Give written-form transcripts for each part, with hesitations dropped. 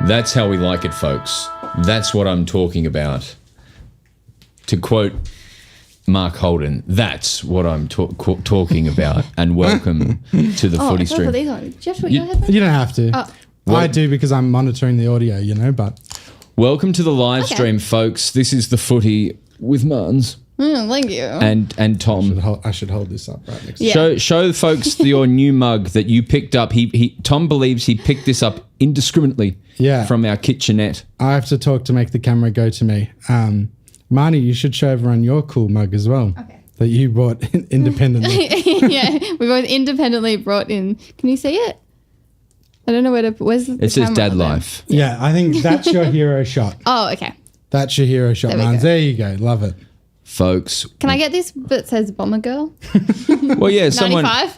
That's how we like it, folks. That's what I'm talking about. To quote Mark Holden, that's what I'm talking about. And welcome to the Footy Stream. These on. Do you have to put your headphones? You don't have to. Oh. I do because I'm monitoring the audio, you know, but... Welcome to the live stream, folks. This is the Footy with Marns. Thank you. And Tom. I should hold this up right next to you. Show folks your new mug that you picked up. Tom believes he picked this up indiscriminately from our kitchenette. I have to talk to make the camera go to me. Marnie, you should show everyone your cool mug as well. Okay. That you bought independently. Yeah, we both independently brought in. Can you see it? I don't know where to... Where's the It says Dad Life. Yeah, I think that's your hero shot. Oh, okay. That's your hero shot, Marns. There you go. Love it. Folks. Can I get this that says Bomber Girl? Well, yeah, 95?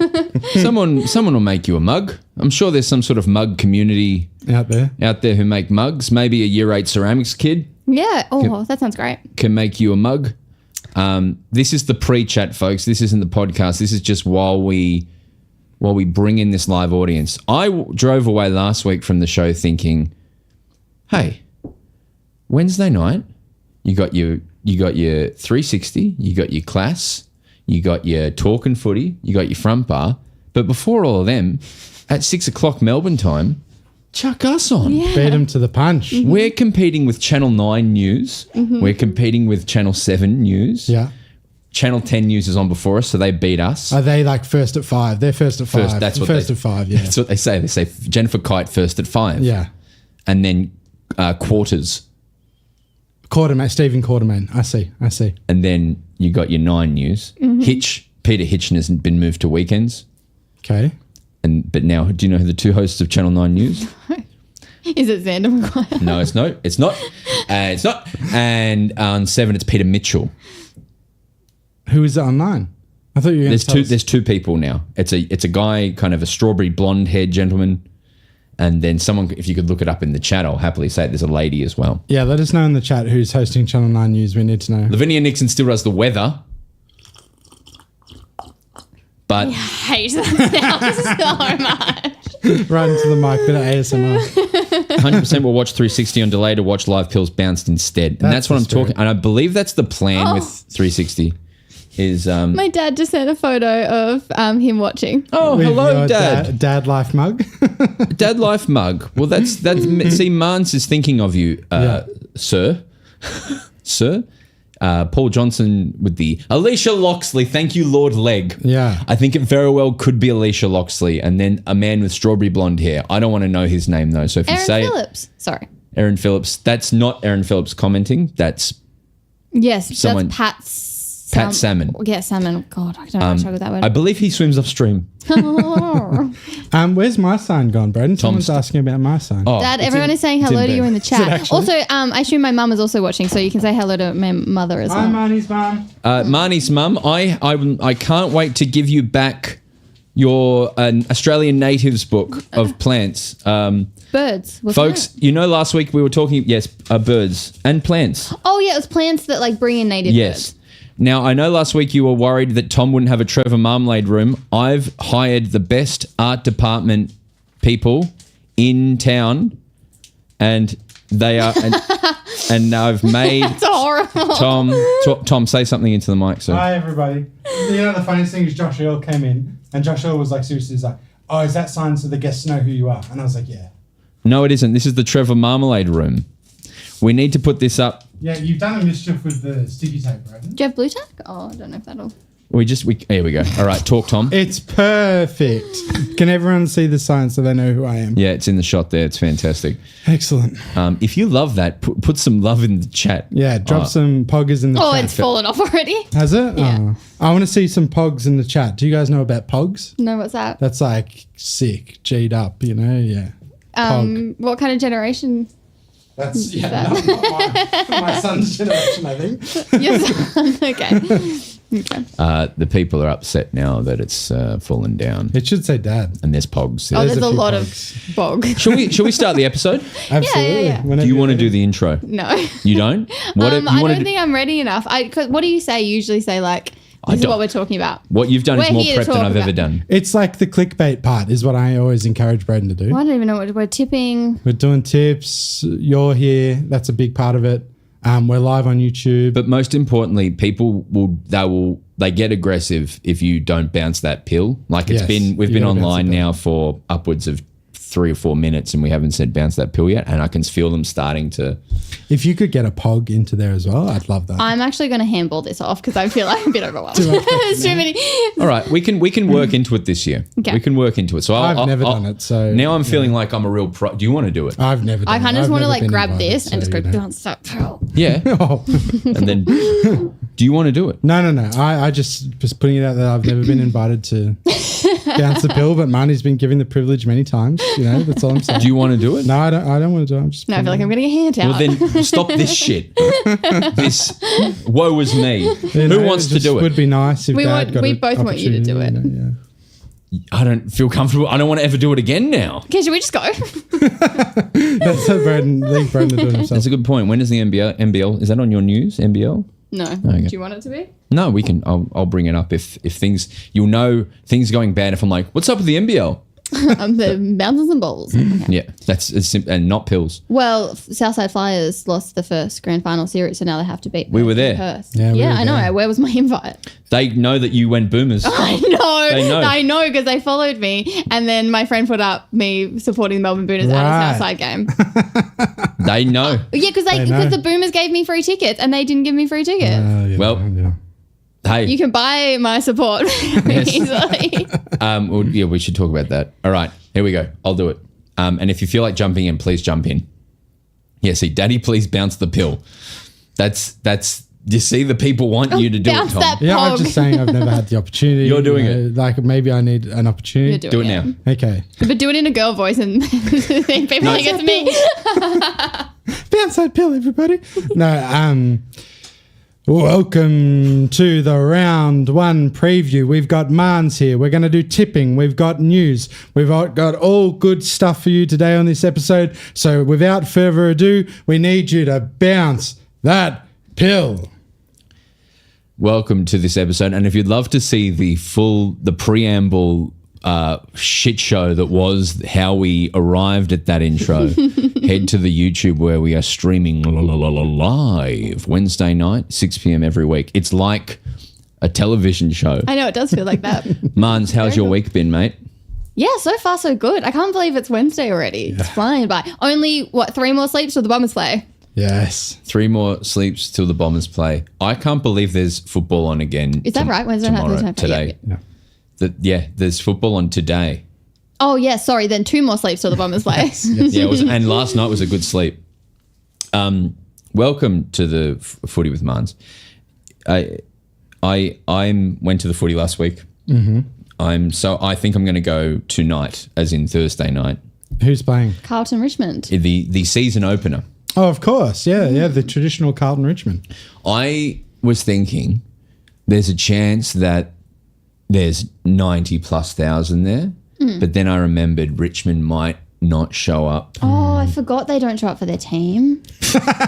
someone will make you a mug. I'm sure there's some sort of mug community out there who make mugs. Maybe a year 8 ceramics kid. Yeah. Oh, that sounds great. Can make you a mug. This is the pre-chat, folks. This isn't the podcast. This is just while we bring in this live audience. I drove away last week from the show thinking, hey, Wednesday night, you got your 360, you got your class, you got your talking footy, you got your front bar. But before all of them, at 6 o'clock Melbourne time, chuck us on. Yeah. Beat them to the punch. Mm-hmm. We're competing with Channel 9 News. Mm-hmm. We're competing with Channel 7 News. Yeah. Channel 10 News is on before us, so they beat us. Are they like first at 5? They're first at 5. That's what first at 5, yeah. That's what they say. They say Jennifer Kite first at 5. Yeah. And then quarters. Stephen Quartermain. I see. And then you got your 9 News. Mm-hmm. Peter Hitchen has been moved to weekends. Okay. But now, do you know who the 2 hosts of Channel 9 News? Is it Xander Maguire? No, it's not. It's not. And on 7, it's Peter Mitchell. Who is it on 9? I thought you were going to tell us. There's 2 people now. It's a guy, kind of a strawberry blonde-haired gentleman. And then someone, if you could look it up in the chat, I'll happily say there's a lady as well. Yeah, let us know in the chat who's hosting Channel 9 News. We need to know. Lavinia Nixon still does the weather. But I hate that sound so much. Right into the mic, bit of ASMR. 100% will watch 360 on delay to watch live pills bounced instead. And that's what I'm talking. And I believe that's the plan with 360. Is my dad just sent a photo of him watching. Oh, with hello, Dad. Dad Life mug. Dad Life mug. Well, that's see, Marns is thinking of you, sir. Sir. Paul Johnson with the Alicia Loxley. Thank you, Lord Leg. Yeah. I think it very well could be Alicia Loxley, and then a man with strawberry blonde hair. I don't want to know his name though. So if you say Phillips. Sorry. Aaron Phillips. That's not Aaron Phillips commenting. That's someone. That's Pat Salmon. Yeah, Salmon. God, I don't know how to struggle with that word. I believe he swims upstream. Where's my sign gone, Broden? Someone's asking about my sign. Oh, Dad, everyone is saying hello to you in the chat. Also, I assume my mum is also watching, so you can say hello to my mother as well. Hi, Marnie's mum. Marnie's mum, I can't wait to give you back your Australian Natives book of plants. Birds. Folks, you know last week we were talking, birds and plants. Oh, yeah, it was plants that like bring in native birds. Now, I know last week you were worried that Tom wouldn't have a Trevor Marmalade room. I've hired the best art department people in town, and they are, and I've made. That's horrible. Tom, say something into the mic, sir. Hi, everybody. You know, the funniest thing is Josh Earl came in And Joshua was like, seriously, he's like, oh, is that sign so the guests know who you are? And I was like, yeah. No, it isn't. This is the Trevor Marmalade room. We need to put this up. Yeah, you've done a mischief with the sticky tape, right? Do you have blue tack? Oh, I don't know if that'll... Here we go. All right, talk, Tom. It's perfect. Can everyone see the sign so they know who I am? Yeah, it's in the shot there. It's fantastic. Excellent. If you love that, put some love in the chat. Yeah, drop some poggers in the chat. Oh, it's fallen off already. Has it? Yeah. Oh. I want to see some pogs in the chat. Do you guys know about pogs? No, what's that? That's like sick, G'd up, you know? Yeah. Pog. What kind of generation? That's, not my son's generation, I think. Your son. Okay. The people are upset now that it's fallen down. It should say dad. And there's pogs. Oh, there's a few lot pogs. of bog. Shall we start the episode? Absolutely. Yeah. Do you want to do the intro? No. You don't? I don't think I'm ready enough. What do you say? You usually say like, this is what we're talking about. What you've done is We're more here to prep than talk I've ever about- done. It's like the clickbait part is what I always encourage Broden to do. Well, I don't even know what we're tipping. We're doing tips. You're here. That's a big part of it. We're live on YouTube. But most importantly, people they get aggressive if you don't bounce that pill. Like we've You been gotta bounce online the pill. now for upwards of 3 or 4 minutes and we haven't said bounce that pill yet. And I can feel them starting to. If you could get a pog into there as well, I'd love that. I'm actually going to handball this off because I feel like I'm a bit overwhelmed. Too much There's too many. All right, we can work into it this year. Okay. We can work into it. So I've never done it, so now I'm feeling like I'm a real pro. Do you want to do it? I've never done I kind of it. just want to I've like never been grab invited, this and so, just go you know. bounce that pearl. Yeah. Oh. And then, do you want to do it? No. I just putting it out there. I've never been invited to bounce the pill, but Marnie's been given the privilege many times. You know, that's all I'm saying. Do you want to do it? No, I don't want to do it. I'm just No, I feel like I'm going to get a hand out. Well, then stop this shit. This woe is me. You know, Who wants it to just do it? Would be nice if We Dad want- got we an both want you to do opportunity, it. you know, I don't feel comfortable. I don't want to ever do it again now. Okay, should we just go? yeah. That's how Broden. Leave Broden to do it himself. That's a good point. When is the NBL? Is that on your news? NBL? No. Okay. Do you want it to be? No, we can. I'll bring it up if things. You'll know things going bad if I'm like, what's up with the NBL? The bouncers and balls. Yeah, that's as simple and not pills. Well, Southside Flyers lost the first grand final series, so now they have to beat. We were there. Perth. Yeah, we were I know. there. Where was my invite? They know that you went boomers. I know. They know. I know because they followed me, and then my friend put up me supporting the Melbourne Boomers at Right. a Southside game. They know. Yeah, because know. the Boomers gave me free tickets, and they didn't give me free tickets. Yeah, Well, yeah. Hey. You can buy my support very easily. Well, yeah, we should talk about that. All right, here we go. I'll do it. And if you feel like jumping in, please jump in. Yeah, see, Daddy, please bounce the pill. That's. You see, the people want you to do it, Bounce Tom. that Yeah, I'm pog. just saying I've never had the opportunity. You're doing you know, it. Like maybe I need an opportunity. You're Do it doing now. Okay. But do it in a girl voice and think people think it's me. Bounce that pill, everybody. No, welcome to the round one preview. We've got Marns here. We're going to do tipping. We've got news. We've got all good stuff for you today on this episode. So without further ado, we need you to bounce that pill. Welcome to this episode. And if you'd love to see the preamble shit show that was how we arrived at that intro, head to the YouTube where we are streaming live Wednesday night, 6 p.m. every week. It's like a television show. I know, it does feel like that. Marns, how's your week been, mate? Yeah, so far so good. I can't believe it's Wednesday already. It's flying by. Only, 3 more sleeps till the Bombers play? Yes. 3 more sleeps till the Bombers play. I can't believe there's football on again. Is that right? Wednesday night, tomorrow, Thursday night, today. Yeah. There's football on today. Oh, yeah, sorry. Then 2 more sleeps till the Bombers play. Yeah, and last night was a good sleep. Welcome to the Footy with Marns. I went to the Footy last week. Mm-hmm. I think I'm going to go tonight, as in Thursday night. Who's playing? Carlton, Richmond. The season opener. Oh, of course. Yeah, the traditional Carlton Richmond. I was thinking there's a chance that there's 90,000+ there, but then I remembered Richmond might not show up. Oh, I forgot they don't show up for their team.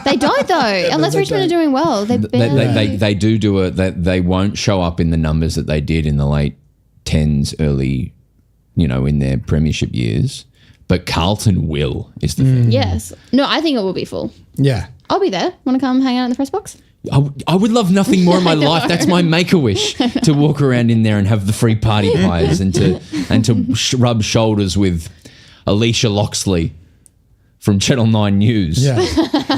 They don't, though, unless Richmond are doing well. They barely. They do it. They won't show up in the numbers that they did in the late 10s, early, in their premiership years. But Carlton will, is the thing. Yes. No, I think it will be full. Yeah. I'll be there. Want to come hang out in the press box? I would love nothing more in my life. That's my make-a-wish, to walk around in there and have the free party pies and to rub shoulders with Alicia Loxley from Channel 9 News. Yeah.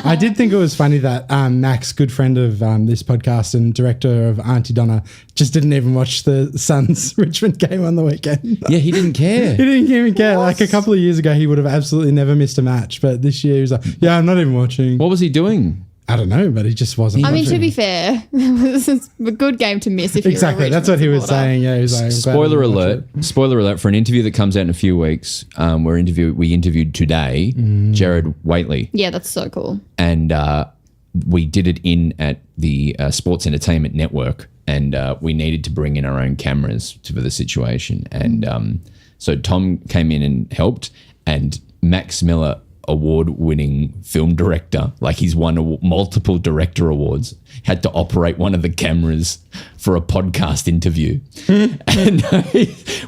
I did think it was funny that Max, good friend of this podcast and director of Auntie Donna, just didn't even watch the Suns Richmond game on the weekend. Yeah, he didn't care. He didn't even care. Like a couple of years ago, he would have absolutely never missed a match. But this year, he was like, yeah, I'm not even watching. What was he doing? I don't know, but he just wasn't. I mean, to watching. be fair, this is a good game to miss if you're Exactly. a That's what he was supporter. saying. Yeah, he was like, Spoiler alert for an interview that comes out in a few weeks. We interviewed today Jared Waitley, Yeah, that's so cool. and we did it in at the Sports Entertainment Network, and we needed to bring in our own cameras for the situation, and so Tom came in and helped, and Max Miller, award-winning film director, like he's won multiple director awards, had to operate one of the cameras for a podcast interview. And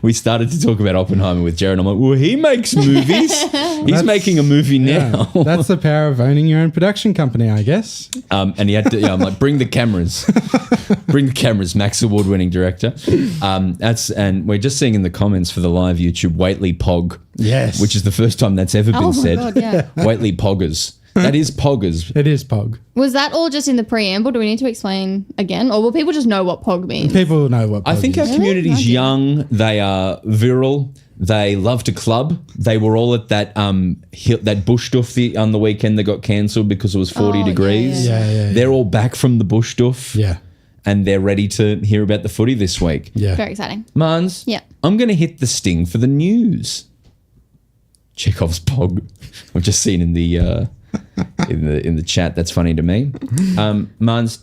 we started to talk about Oppenheimer with Jared. I'm like, well, he makes movies. He's making a movie now. Yeah, that's the power of owning your own production company, I guess. And he had to, I'm like, bring the cameras. Bring the cameras, Max award-winning director. And we're just seeing in the comments for the live YouTube, Waitley Pog. Yes. Which is the first time that's ever been Oh my said. God, yeah. Waitley Poggers. That is Poggers. It is Pog. Was that all just in the preamble? Do we need to explain again? Or will people just know what POG means? People know what Pog I think our is. community's Okay. young. They are virile. They love to club. They were all at that that bush duff on the weekend that got cancelled because it was 40 Oh, yeah, degrees. yeah. They're all back from the bush duff. Yeah. And they're ready to hear about the footy this week. Yeah. Very exciting. Marns, Yeah. I'm going to hit the sting for the news. Chekhov's Pog. I've just seen in the in the chat. That's funny to me. Marns,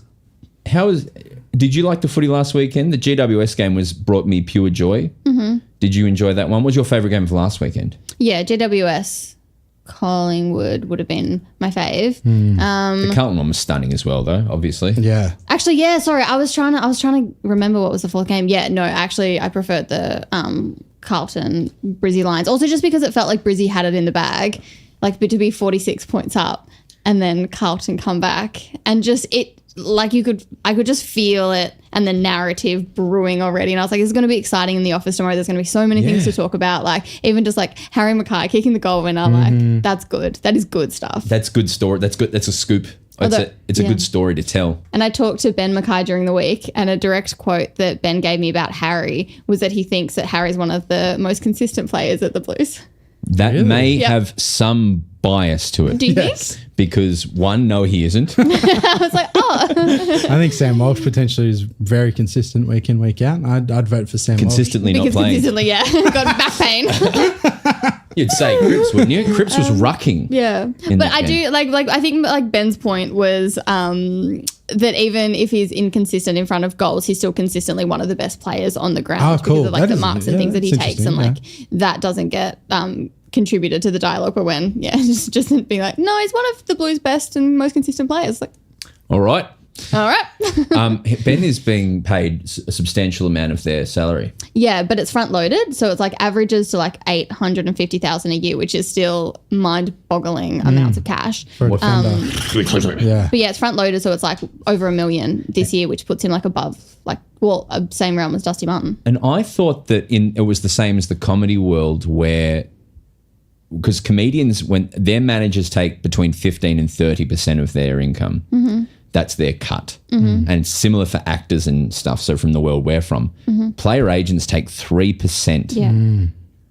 did you like the footy last weekend? The GWS game brought me pure joy. Mm-hmm. Did you enjoy that one? What was your favourite game of last weekend? Yeah, GWS Collingwood would have been my fave. The Carlton one was stunning as well, though. Obviously, Yeah. Actually, yeah, sorry. I was trying to remember what was the fourth game. Yeah, no, actually I preferred the Carlton Brizzy Lions. Also just because it felt like Brizzy had it in the bag, like to be 46 points up and then Carlton come back and just it like I could just feel it and the narrative brewing already. And I was like, it's going to be exciting in the office tomorrow. There's going to be so many things to talk about. Like even just like Harry Mackay kicking the goal winner. Like that's good. That is good stuff. that's good story. That's good. That's a scoop. It's a good story to tell. And I talked to Ben Mackay during the week, and a direct quote that Ben gave me about Harry was that he thinks that Harry's one of the most consistent players at the Blues. That may Yeah. have some bias to it. Do you think? Because one, no, he isn't. I was like, oh. I think Sam Walsh potentially is very consistent week in, week out. I'd vote for Sam Consistently not Because playing. consistently, yeah. Got back pain. You'd say Cripps, wouldn't you? Cripps was rucking. Yeah. In But that I game. do like I think like Ben's point was that even if he's inconsistent in front of goals, he's still consistently one of the best players on the ground Oh, cool. because of like That the is- marks and yeah, things that he that's takes, and like that doesn't get contributed to the dialogue. But when just being like, no, he's one of the Blues' best and most consistent players. Like, All right. all right. Ben is being paid a substantial amount of their salary. Yeah, but it's front loaded, so it's like averages to like 850,000 a year, which is still mind-boggling amounts of cash. for a defender. Yeah. But yeah, it's front loaded, so it's like over $1 million this year, which puts him like above, like, well, same realm as Dusty Martin. And I thought that it was the same as the comedy world where, because comedians, when their managers take between 15 and 30% of their income, that's their cut. And it's similar for actors and stuff. So from the world we're from, player agents take 3%. Yeah.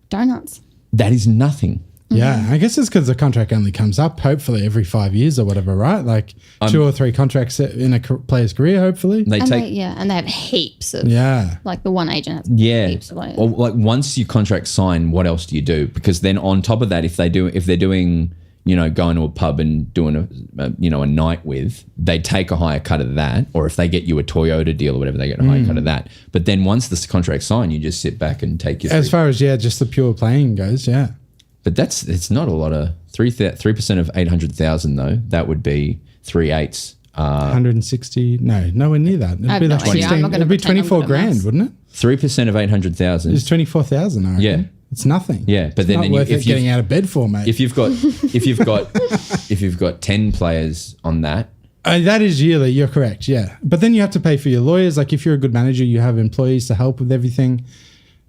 Donuts. That is nothing. Yeah, I guess it's because the contract only comes up hopefully every 5 years or whatever, right? Like 2 or 3 contracts in a player's career, hopefully. They And take and they have heaps of, Yeah. like the one agent has Yeah. heaps of players. Or like once your contract's signed, what else do you do? Because then on top of that, if they're doing, going to a pub and doing a night with, they take a higher cut of that. Or if they get you a Toyota deal or whatever, they get a higher cut of that. But then once the contract's signed, you just sit back and take your. As far as, just the pure playing goes, yeah. But it's not a lot of 3% of 800,000 though. That would be 3/8. 160, nowhere near that. It'd have be no like idea. I'm 16, not gonna it'd be pretend I'm 24 good at grand, maths. wouldn't it? 3% of 800,000. It's 24,000, I reckon. Yeah. It's nothing. Yeah, but It's then not worth if it getting out of bed for, mate. if you've got 10 players on that, That is yearly. You're correct. Yeah. But then you have to pay for your lawyers. Like if you're a good manager, you have employees to help with everything.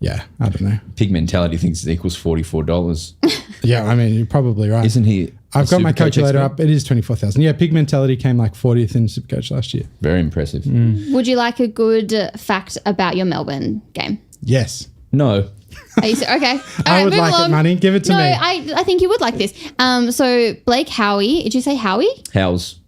Yeah. I don't know. Pig Mentality thinks it equals $44. Yeah. I mean, you're probably right. Isn't he? I've got my Supercoach calculator expert? up. It is 24,000. Yeah. Pig Mentality came like 40th in Supercoach last year. Very impressive. Would you like a good fact about your Melbourne game? Yes. No. Are you okay? All I right, would move like along. it, Marnie. Give it to No, me. I think you would like this. So Blake Howie, did you say Howie? Howes.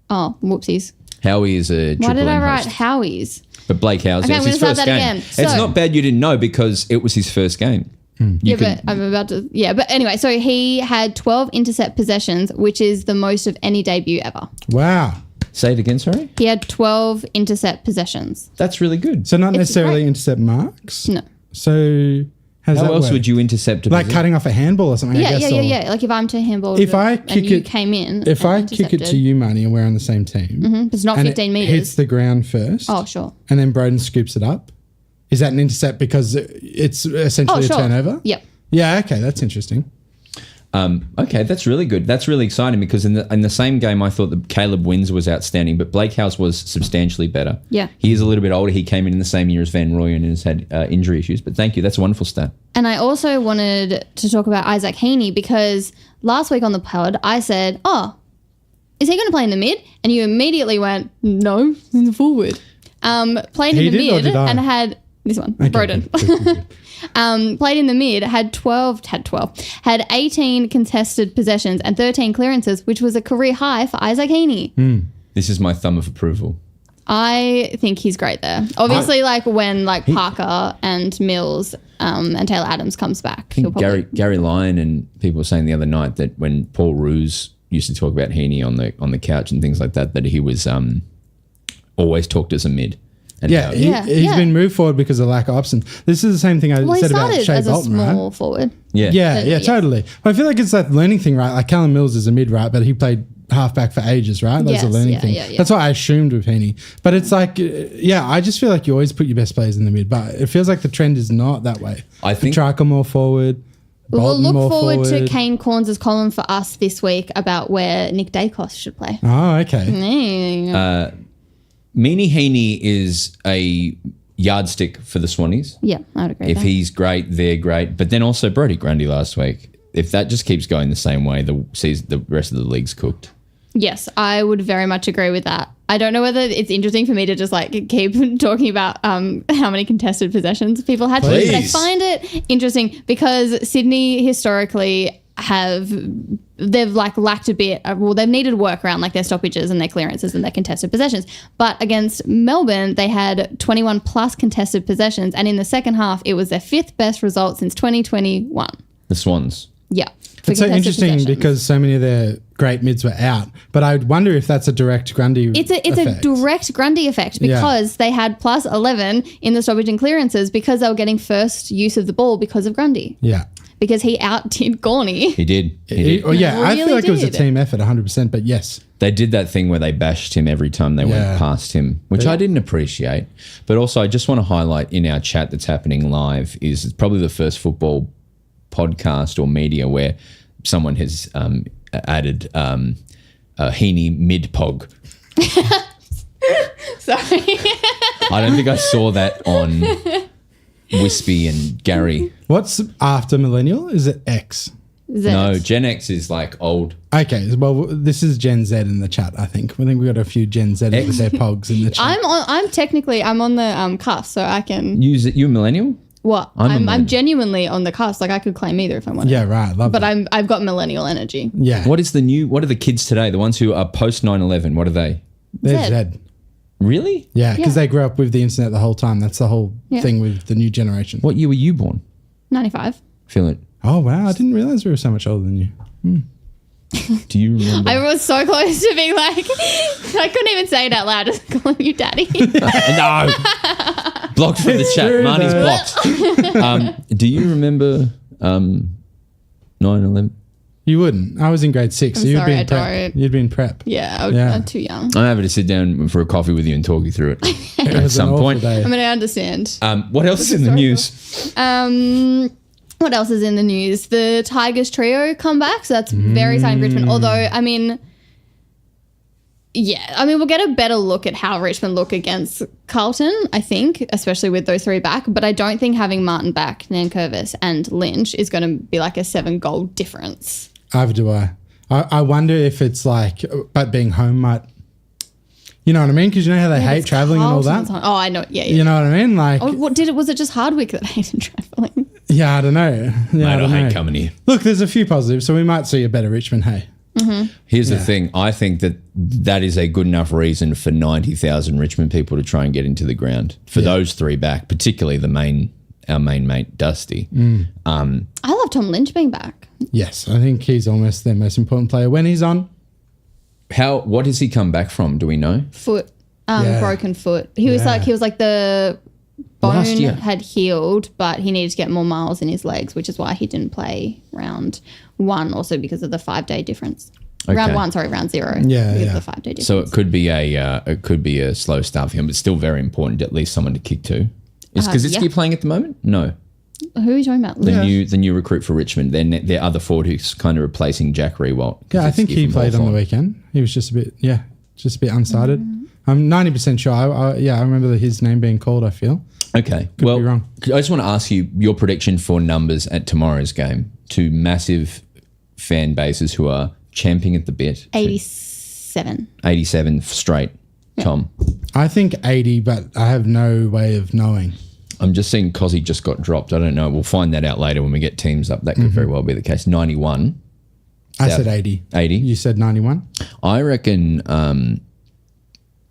Oh, whoopsies. Howie is a Why Triple did I M write host. Howie's? But Blake Howes, Okay, it's I'm his gonna first start game. that again. It's So- not bad you didn't know because it was his first game. But I'm about to. Yeah, but anyway, so he had 12 intercept possessions, which is the most of any debut ever. Wow. Say it again, sorry? He had 12 intercept possessions. That's really good. So not It's necessarily great. intercept marks. No. So how does How that else work? would you intercept a like possession? cutting off a handball or something? I Yeah, guess, yeah. or- Like if I'm to handball, If I and kick you it- came in, If and I kick it intercepted. to you, Marnie, and we're on the same team, It's not and 15 it meters. hits the ground first, Oh, sure. and then Broden scoops it up, is that an intercept because it's essentially Oh, a sure. turnover? Yep. Yeah. Okay, that's interesting. Okay, that's really good. That's really exciting because in the same game, I thought that Caleb Windsor was outstanding, but Blake House was substantially better. Yeah. He is a little bit older. He came in the same year as Van Rooyen and has had injury issues. But thank you. That's a wonderful stat. And I also wanted to talk about Isaac Heaney because last week on the pod, I said, oh, is he going to play in the mid? And you immediately went, no, in the forward. Played He in the did, or mid did I? and had this one, Okay, Broden. good. Played in the mid, had 18 contested possessions and 13 clearances, which was a career high for Isaac Heaney. This is my thumb of approval. I think he's great there. Obviously, when Parker and Mills and Taylor Adams comes back, he'll probably Gary Lyon and people were saying the other night that when Paul Roos used to talk about Heaney on the couch and things like that, that he was always talked as a mid. And Yeah, how- he's been moved forward because of lack of options. This is the same thing I Well, he said about started Shea as a Bolton, small right? forward. yeah. Yeah, Yeah. totally. But I feel like it's that learning thing, right? Like Callum Mills is a mid, right? But he played halfback for ages, right? That's a Yes, learning yeah, thing. yeah. That's what I assumed with Heaney. But it's like, I just feel like you always put your best players in the mid. But it feels like the trend is not that way. I think- Petrarca more forward. We'll Bolton look more forward to forward. Kane Corns' column for us this week about where Nick Dacos should play. Oh, okay. Meanie Heaney is a yardstick for the Swannies. Yeah, I would agree. If with that. he's great, they're great. But then also Brody Grundy last week. If that just keeps going the same way, the rest of the league's cooked. Yes, I would very much agree with that. I don't know whether it's interesting for me to just keep talking about how many contested possessions people had. But I Please. find it interesting because Sydney historically they've lacked a bit. They've needed work around their stoppages and their clearances and their contested possessions. But against Melbourne, they had 21 plus contested possessions, and in the second half, it was their fifth best result since 2021. The Swans. Yeah. for It's so contested interesting possessions. because so many of their great mids were out. But I would wonder if that's a direct Grundy It's a effect. direct Grundy effect because they had plus 11 in the stoppage and clearances because they were getting first use of the ball because of Grundy. Yeah. Because he outdid Gorney. He did. He did. I feel Really like it was a did. team effort 100%, but yes. They did that thing where they bashed him every time they Yeah. went past him, which I didn't appreciate. But also, I just want to highlight in our chat that's happening live is it's probably the first football podcast or media where someone has added a Heaney mid-pog. Sorry. I don't think I saw that on Wispy and Gary. What's after millennial? Is it X? No, Gen X is old. Okay, well, this is Gen Z in the chat, I think. I think we got a few Gen Z with their pogs in the chat. I'm on the cusp, so I can. You a millennial? What? I'm a I'm millennial. genuinely on the cusp. I could claim either if I wanted. Yeah, right. Love But that. I've got millennial energy. Yeah. What are the kids today? The ones who are post 9/11, what are they? They're Zed. Z. Really? Yeah, because Yeah. they grew up with the internet the whole time. That's the whole thing with the new generation. What year were you born? 95. Feel it. Oh, wow. I didn't realize we were so much older than you. Do you remember? I was so close to being I couldn't even say it out loud, just calling you daddy. No. Blocked from the It's chat. true, Marnie's though. blocked. Do you remember 9/11? You wouldn't. I was in grade 6. I'm so you'd sorry, been I prep. don't. You'd been prep. Yeah, Yeah. I'm too young. I'm happy to sit down for a coffee with you and talk you through it It at was some an awful point. day. I mean, I understand. What else is in the historical. news? What else is in the news? The Tigers trio come back, so that's very exciting for Richmond. Although, I mean, Yeah, I mean, we'll get a better look at how Richmond look against Carlton, I think, especially with those 3 back. But I don't think having Martin back, Nankervis and Lynch is going to be like a 7-goal difference. Either do I. I wonder if it's like, but being home might, you know what I mean? Because you know how they hate traveling and all that. Oh, I know. Yeah. You know what I mean? Like, was it just Hardwick that hated traveling? Yeah, I don't know. Yeah, Mate, I hate coming here. Look, there's a few positives, so we might see a better Richmond. Hey. Mm-hmm. Here's the thing. I think that is a good enough reason for 90,000 Richmond people to try and get into the ground for those 3 back, particularly our main mate, Dusty. I love Tom Lynch being back. Yes, I think he's almost their most important player when he's on. What does he come back from? Do we know? Foot, broken foot. He was like the bone had healed, but he needed to get more miles in his legs, which is why he didn't play round 1, also because of the 5-day difference. Okay. Round 0. Yeah, because of the 5-day difference. So it could be a slow start for him, but still very important, at least someone to kick to. Is Kaczynski playing at the moment? No. Who are you talking about? The new recruit for Richmond. Their other forward who's kind of replacing Jack Rewalt. Yeah, I think he played on the weekend. He was just a bit unsighted. I'm 90% sure. I remember his name being called, I feel. Okay. Could be wrong. I just want to ask you your prediction for numbers at tomorrow's game to massive fan bases who are champing at the bit. 87. 87 straight, Tom. I think 80, but I have no way of knowing. I'm just seeing Cozzy just got dropped. I don't know. We'll find that out later when we get teams up. That could very well be the case. 91. I said 80. 80. You said 91? I reckon...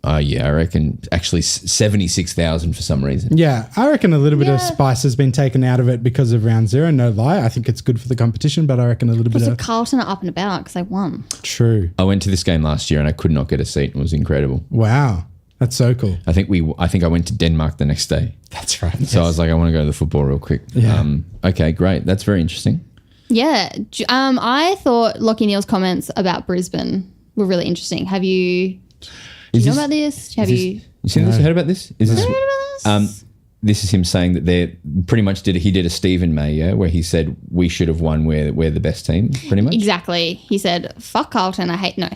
I reckon actually 76,000 for some reason. Yeah, I reckon a little bit of spice has been taken out of it because of round 0. No lie. I think it's good for the competition, but I reckon a little bit of... Carlton are up and about because they won. True. I went to this game last year and I could not get a seat. It was incredible. Wow. That's so cool. I think I went to Denmark the next day. That's right. So I was like, I want to go to the football real quick. Yeah. Okay, great. That's very interesting. Yeah. I thought Lachie Neale's comments about Brisbane were really interesting. Do you know about this? You seen this? Heard about this? Heard about this? This is him saying that they're pretty much he did a Stephen May, where he said we should have won. We're the best team, pretty much. Exactly. He said, "Fuck Carlton."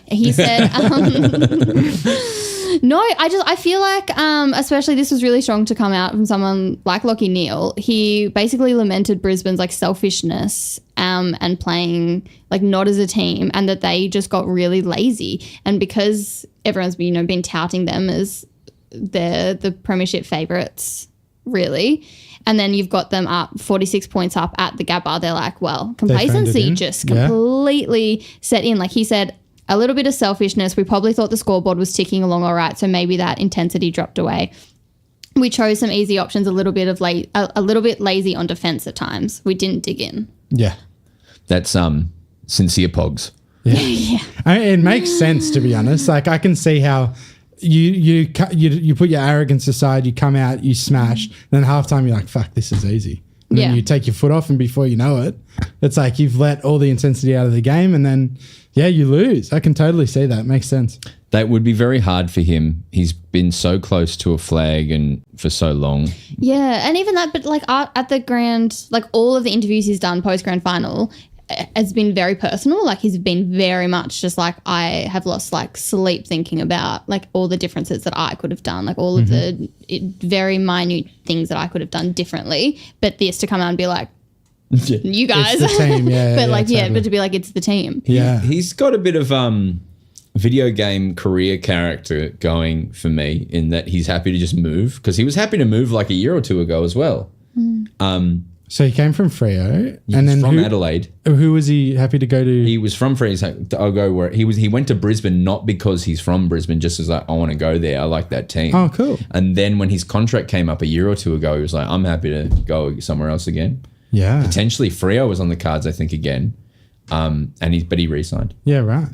He said, no. I feel like, especially this was really strong to come out from someone like Lachie Neale. He basically lamented Brisbane's like selfishness, and playing like not as a team, and that they just got really lazy. And because everyone's been touting them as the premiership favourites, really. And then you've got them up 46 points up at the Gabba. They're like, well, complacency just completely set in. Like he said, a little bit of selfishness. We probably thought the scoreboard was ticking along all right, so maybe that intensity dropped away. We chose some easy options, a little bit lazy on defence at times. We didn't dig in. Yeah. That's sincere pogs. Yeah. It makes sense, to be honest. Like I can see how you put your arrogance aside, you come out, you smash, then halftime you're like, fuck, this is easy. And then you take your foot off, and before you know it, it's like you've let all the intensity out of the game, and then you lose. I can totally see that. Makes sense. That would be very hard for him. He's been so close to a flag and for so long. Yeah, and even that, but like at the grand, like all of the interviews he's done post grand final has been very personal. Like he's been very much just like, I have lost like sleep thinking about like all the differences that I could have done, like all of the very minute things that I could have done differently. But this to come out and be like, you guys, it's the team. But to be like, it's the team. Yeah, he's got a bit of video game career character going for me in that he's happy to just move, because he was happy to move like a year or two ago as well. So he came from Freo, and then from Adelaide. Who was he happy to go to? He was from Freo. He's like, I'll go where he went to Brisbane, not because he's from Brisbane, just as like, I want to go there. I like that team. Oh, cool. And then when his contract came up a year or two ago, he was like, I'm happy to go somewhere else again. Yeah. Potentially Freo was on the cards, I think, again. But he re-signed. Yeah, right.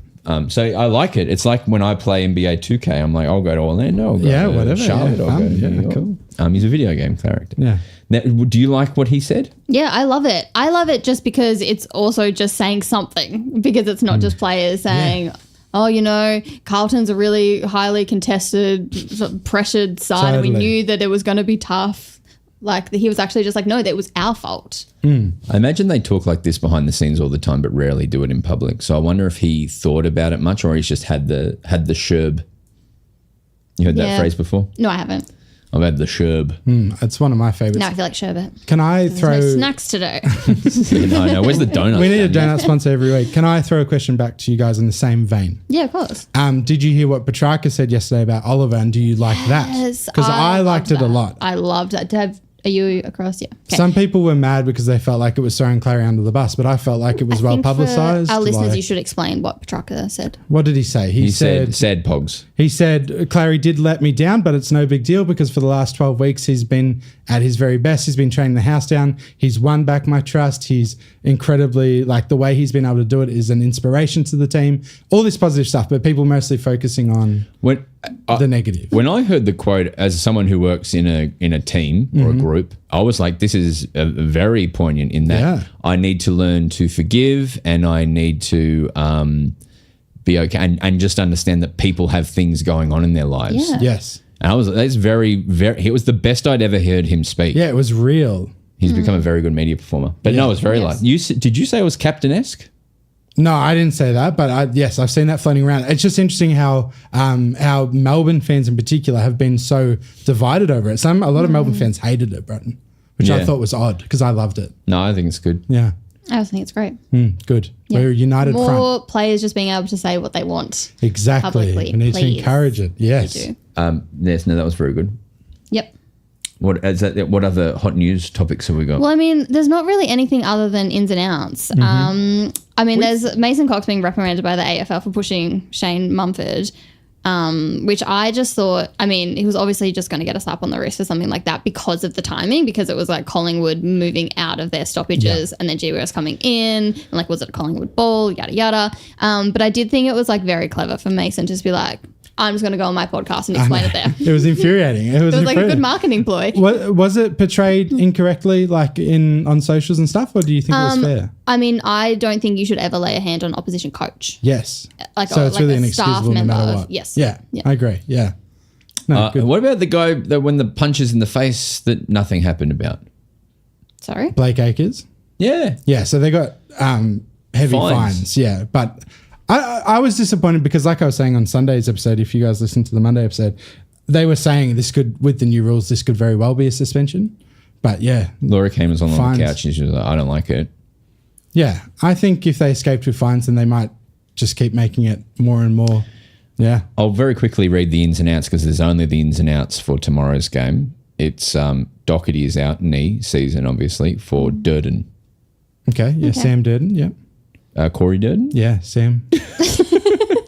So I like it. It's like when I play NBA 2K, I'm like, I'll go to Orlando. I'll go to whatever. Charlotte. I'll go to New York. Cool. He's a video game character. Yeah. Now, do you like what he said? Yeah, I love it. I love it just because it's also just saying something, because it's not just players saying, Carlton's a really highly contested, pressured side. Totally. We knew that it was going to be tough. Like he was actually just like, no, that was our fault. I imagine they talk like this behind the scenes all the time, but rarely do it in public. So I wonder if he thought about it much, or he's just had the sherb. You heard that phrase before? No, I haven't. I've had the sherb. It's one of my favorites. Now I feel like sherbet. Can I There's throw no snacks today. No. Where's the donut? We need a donut sponsor every week. Can I throw a question back to you guys in the same vein? Yeah, of course. Did you hear what Petrarca said yesterday about Oliver, and do you like that? Yes, Because I liked it a lot. I loved that. Are you across? Yeah. Okay. Some people were mad because they felt like it was throwing Clary under the bus, but I felt like it was well publicised. Our listeners, like, you should explain what Petrarca said. what did he say? He said sad pogs. He said, Clary did let me down, but it's no big deal because for the last 12 weeks, he's been at his very best. He's been training the house down. He's won back my trust. He's incredibly, like the way he's been able to do it is an inspiration to the team. All this positive stuff, but people mostly focusing on the negative. When I heard the quote, as someone who works in a team or a group, I was like, this is very poignant in that I need to learn to forgive, and I need to be okay and just understand that people have things going on in their lives. Yeah. Yes. And that's very, very, it was the best I'd ever heard him speak. Yeah, it was real. He's become a very good media performer. But no, it was very light. Did you say it was captain-esque? No, I didn't say that, but yes, I've seen that floating around. It's just interesting how Melbourne fans in particular have been so divided over it. A lot of Melbourne fans hated it, Broden, which I thought was odd because I loved it. No, I think it's good. Yeah. I also think it's great. Good. Yeah. We're a united front. More players just being able to say what they want. Exactly. Publicly, we need please. to encourage it. Yes. We do. Yes, no, that was very good. Yep. What other hot news topics have we got? Well, I mean, there's not really anything other than ins and outs. I mean, there's Mason Cox being reprimanded by the AFL for pushing Shane Mumford, which I just thought, I mean, he was obviously just going to get a slap on the wrist for something like that because of the timing, because it was like Collingwood moving out of their stoppages and then GWS coming in, and like, was it a Collingwood ball, yada, yada. But I did think it was like very clever for Mason to just be like, I'm just going to go on my podcast and explain it there. It was infuriating. It was like a good marketing ploy. Was it portrayed incorrectly, like on socials and stuff, or do you think it was fair? I mean, I don't think you should ever lay a hand on opposition coach. Yes. So it's like really a inexcusable no matter what. Yes. Yeah, I agree. Yeah. No, good. What about the guy that when the punches in the face that nothing happened about? Sorry? Blake Acres? Yeah. Yeah, so they got heavy fines. Yeah, but I was disappointed because, like I was saying on Sunday's episode, if you guys listened to the Monday episode, they were saying this could, with the new rules, this could very well be a suspension. But yeah. Laura came was on the couch and she was like, I don't like it. Yeah, I think if they escaped with fines, then they might just keep making it more and more. Yeah. I'll very quickly read the ins and outs because there's only the ins and outs for tomorrow's game. It's Doherty is out, knee season, obviously, for Durden. Okay, yeah, okay. Sam Durden, yeah. Corey Durden? Yeah, Sam.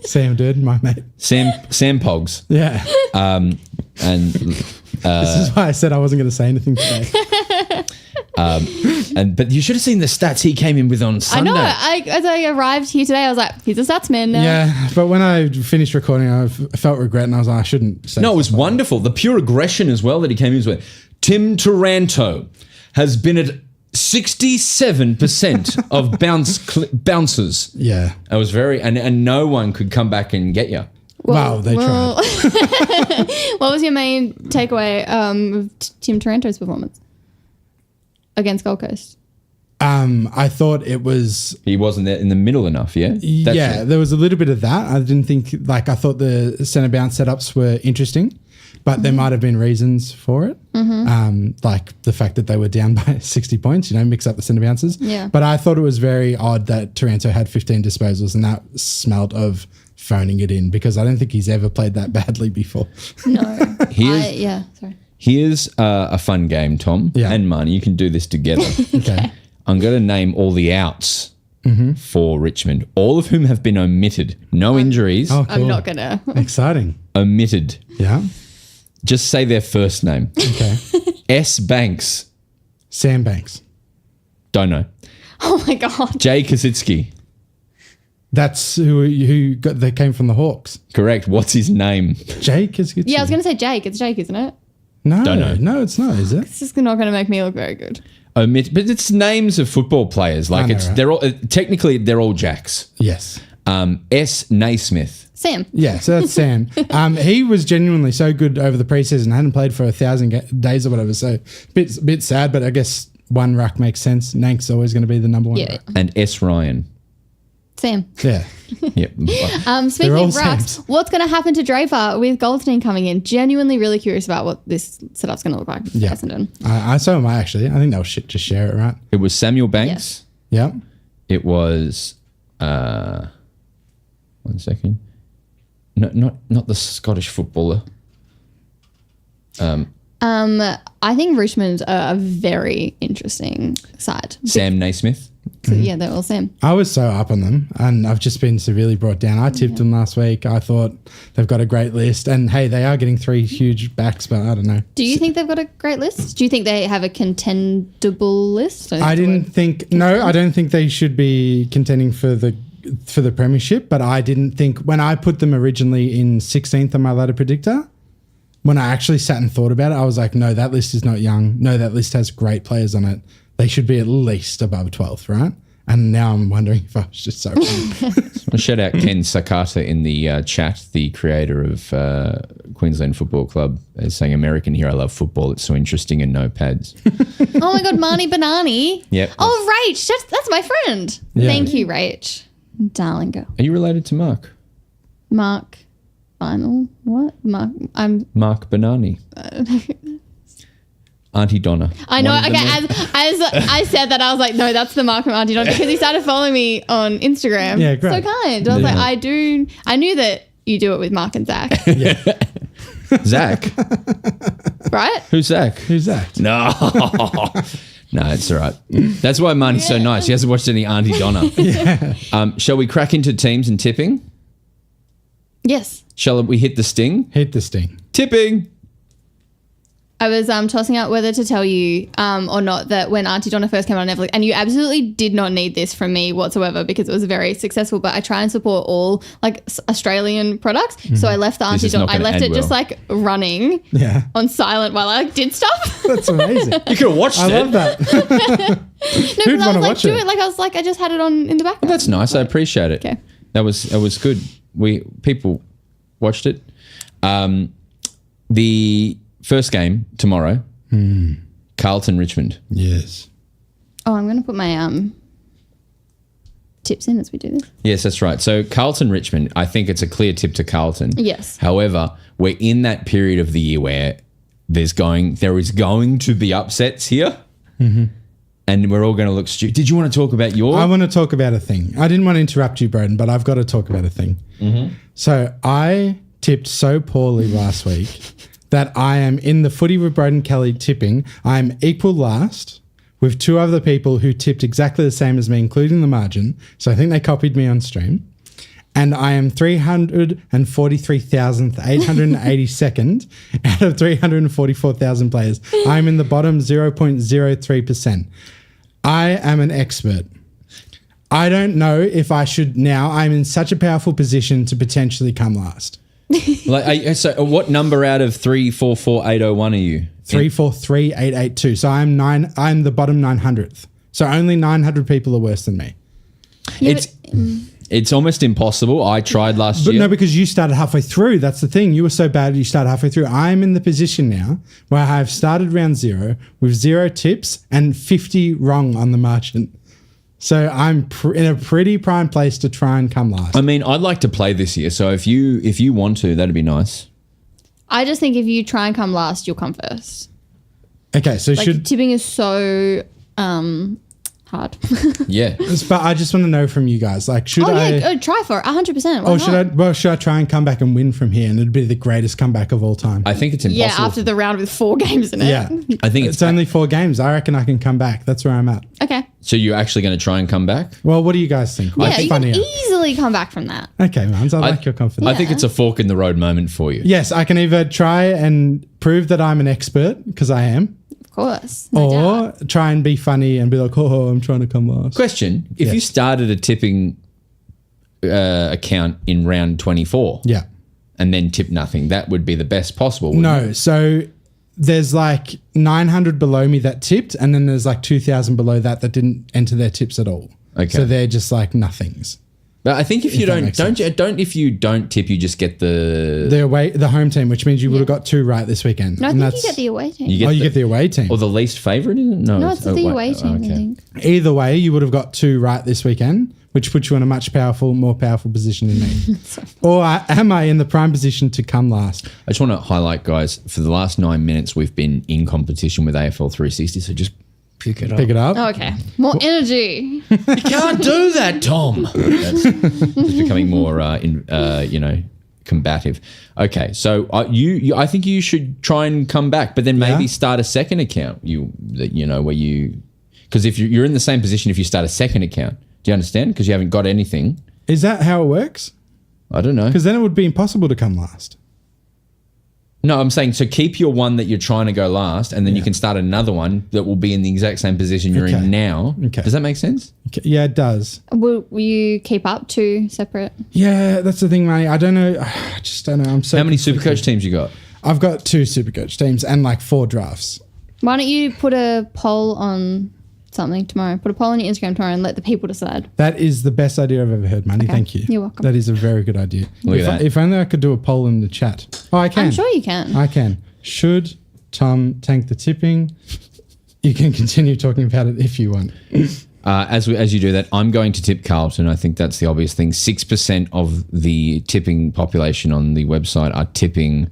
Sam Durden, my mate. Sam Pogs. Yeah. And this is why I said I wasn't going to say anything today. But you should have seen the stats he came in with on Sunday. I know. As I arrived here today, I was like, he's a stats man now. Yeah, but when I finished recording, I felt regret and I was like, I shouldn't say. No, it was wonderful. The pure aggression as well that he came in with. Tim Taranto has been at 67% of bounces. Yeah. I was very, and no one could come back and get you. Wow, they tried. What was your main takeaway of Tim Taranto's performance against Gold Coast? I thought it was... He wasn't there in the middle enough, yeah? There was a little bit of that. I didn't think... I thought the centre bounce setups were interesting, but there might have been reasons for it. Like the fact that they were down by 60 points, mix up the centre bounces. Yeah. But I thought it was very odd that Taranto had 15 disposals, and that smelled of phoning it in, because I don't think he's ever played that badly before. No. Sorry. Here's a fun game, Tom and Marnie. You can do this together. Okay. I'm going to name all the outs for Richmond, all of whom have been omitted. No injuries. Oh, cool. I'm not going to. Exciting. Omitted. Yeah. Just say their first name. Okay. S. Banks. Sam Banks. Don't know. Oh, my God. Jay Kosicki. That's who they came from the Hawks. Correct. What's his name? Jake is good. Yeah, I was going to say Jake. It's Jake, isn't it? No, don't know. No, it's not, is it? It's just not going to make me look very good. But it's names of football players. Like right. they're all technically they're all Jacks. Yes. S. Naismith. Sam. Yeah, so that's Sam. He was genuinely so good over the preseason. Hadn't played for 1,000 days or whatever. So bit sad, but I guess one ruck makes sense. Nank's always going to be the number one. Yeah. Ruck. And S. Ryan. Sam. Yeah. Yep. Speaking all of rucks, Sams. what's going to happen to Draper with Goldstein coming in? Genuinely really curious about what this setup's going to look like for Yeah. Essendon. So am I actually. I think they'll just share it, right? It was Samuel Banks. Yep. It was 1 second. No, not the Scottish footballer. I think Richmond are a very interesting side. Sam Naismith. So, yeah, they're all Sam. I was so up on them, and I've just been severely brought down. I tipped them last week. I thought they've got a great list, and hey, they are getting 3 huge backs, but I don't know. Do you think they've got a great list? Do you think they have a contendable list? I don't think they should be contending for the premiership, but I didn't think when I put them originally in 16th on my ladder predictor, when I actually sat and thought about it, I was like, no, that list is not young. No, that list has great players on it. They should be at least above 12th, right? And now I'm wondering if I was just so wrong. I'll shout out Ken Sakata in the chat, the creator of Queensland Football Club, is saying, American here, I love football. It's so interesting and no pads. Oh my God, Marnie Vinall. Yep. Oh, Rach, that's my friend. Yeah. Thank you, Rach. Darling girl. Are you related to Mark? Mark Vinall. What? Mark Banani. Auntie Donna. I know. One of Okay, them. as I said that, I was like, no, that's the Mark from Auntie Donna, because he started following me on Instagram. Yeah, great. So kind. I was like, I knew that you do it with Mark and Zach, Zach. right? Who's Zach? Who's that? No. No, it's all right. That's why Marnie's so nice. She hasn't watched any Auntie Donna. Shall we crack into teams and tipping? Yes. Shall we hit the sting? Hit the sting. Tipping. I was tossing out whether to tell you or not that when Auntie Donna first came out on Netflix, and you absolutely did not need this from me whatsoever because it was very successful, but I try and support all like Australian products. So I left the Auntie is Donna, not I gonna left end it just well. like running Yeah. on silent while I did stuff. That's amazing. You could have watched I it. love that. No, Who'd because I wanna was like, watch do it? it. Like I was like, I just had it on in the background. That's nice. I appreciate it. Okay. That was good. People watched it. The first game tomorrow, Carlton Richmond. Yes. Oh, I'm going to put my tips in as we do this. Yes, that's right. So Carlton Richmond, I think it's a clear tip to Carlton. Yes. However, we're in that period of the year where there is going to be upsets here. And we're all going to look stupid. Did you want to talk about your? I want to talk about a thing. I didn't want to interrupt you, Broden, but I've got to talk about a thing. So I tipped so poorly last week that I am in the Footy with Broden Kelly tipping. I'm equal last with 2 other people who tipped exactly the same as me, including the margin. So I think they copied me on stream. And I am 343,882nd out of 344,000 players. I'm in the bottom 0.03%. I am an expert. I don't know if I should now. I'm in such a powerful position to potentially come last. So what number out of 344,801 are you? 343,882. So I'm the bottom 900th. So only 900 people are worse than me. Yeah, It's almost impossible. I tried last But year. no, because you started halfway through. That's the thing. You were so bad you started halfway through. I'm in the position now where I have started round 0 with 0 tips and 50 wrong on the margin. So I'm in a pretty prime place to try and come last. I mean, I'd like to play this year. So if you want to, that'd be nice. I just think if you try and come last, you'll come first. Okay, so Like tipping is so hard. Yeah. but I just want to know from you guys, like, should Try for it, 100%. or should I try and come back and win from here, and it'd be the greatest comeback of all time? I think it's impossible. Yeah, after the round with 4 games in it. Yeah, I think it's only 4 games. I reckon I can come back. That's where I'm at. Okay. So you're actually going to try and come back? Well, what do you guys think? Yeah, What's you can funnier? easily come back from that. Okay, Marns, I like your confidence. I think it's a fork in the road moment for you. Yes, I can either try and prove that I'm an expert, because I am, Of course. No or doubt. try and be funny and be like, oh, I'm trying to come last. Question: if Yes. you started a tipping account in round 24, Yeah. and then tip nothing, that would be the best possible. wouldn't No, it? so there's like 900 below me that tipped, and then there's like 2,000 below that didn't enter their tips at all. Okay. So they're just like nothings. But I think if you don't if you don't tip, you just get the home team, which means you would have got 2 right this weekend. No, I think you get the away team. You get the away team. Or the least favourite, isn't it? No, it's the away team, I think. Either way, you would have got 2 right this weekend, which puts you in a much more powerful position than me. Or am I in the prime position to come last? I just want to highlight, guys, for the last 9 minutes, we've been in competition with AFL 360, so just pick it up. Oh, okay. More energy. You can't do that, Tom. That's just becoming more, combative. Okay, so I think you should try and come back, but then maybe start a second account. Because if you're in the same position if you start a second account. Do you understand? Because you haven't got anything. Is that how it works? I don't know. Because then it would be impossible to come last. No, I'm saying so keep your one that you're trying to go last, and then you can start another one that will be in the exact same position you're in now. Okay. Does that make sense? Okay. Yeah, it does. Will you keep up 2 separate? Yeah, that's the thing, mate. I don't know. I just don't know. I'm so. How many Supercoach teams you got? I've got 2 Supercoach teams and 4 drafts. Why don't you put a poll on something tomorrow? Put a poll on your Instagram tomorrow and let the people decide. That is the best idea I've ever heard, Marnie. Okay. Thank you. You're welcome. That is a very good idea. If only I could do a poll in the chat. Oh, I can. I'm sure you can. I can. Should Tom tank the tipping? You can continue talking about it if you want. As you do that, I'm going to tip Carlton. I think that's the obvious thing. 6% of the tipping population on the website are tipping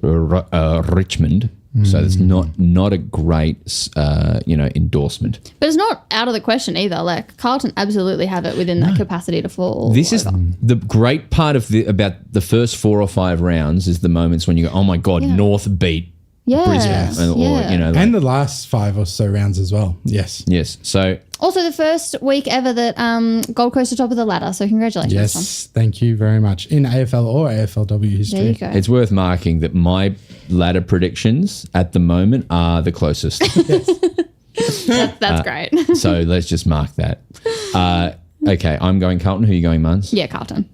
Richmond. So it's not a great, endorsement. But it's not out of the question either. Carlton absolutely have it within that capacity to fall. This is the great part of about the first 4 or 5 rounds is the moments when you go, oh my God, North beat Brisbane. And the last 5 or so rounds as well. Yes. Yes. So also the first week ever that Gold Coast are top of the ladder. So congratulations. Yes. Thank you very much. In AFL or AFLW history. There you go. It's worth marking that my ladder predictions at the moment are the closest. That's great. So let's just mark that. Okay, I'm going Carlton. Who are you going, Marns? Yeah, Carlton.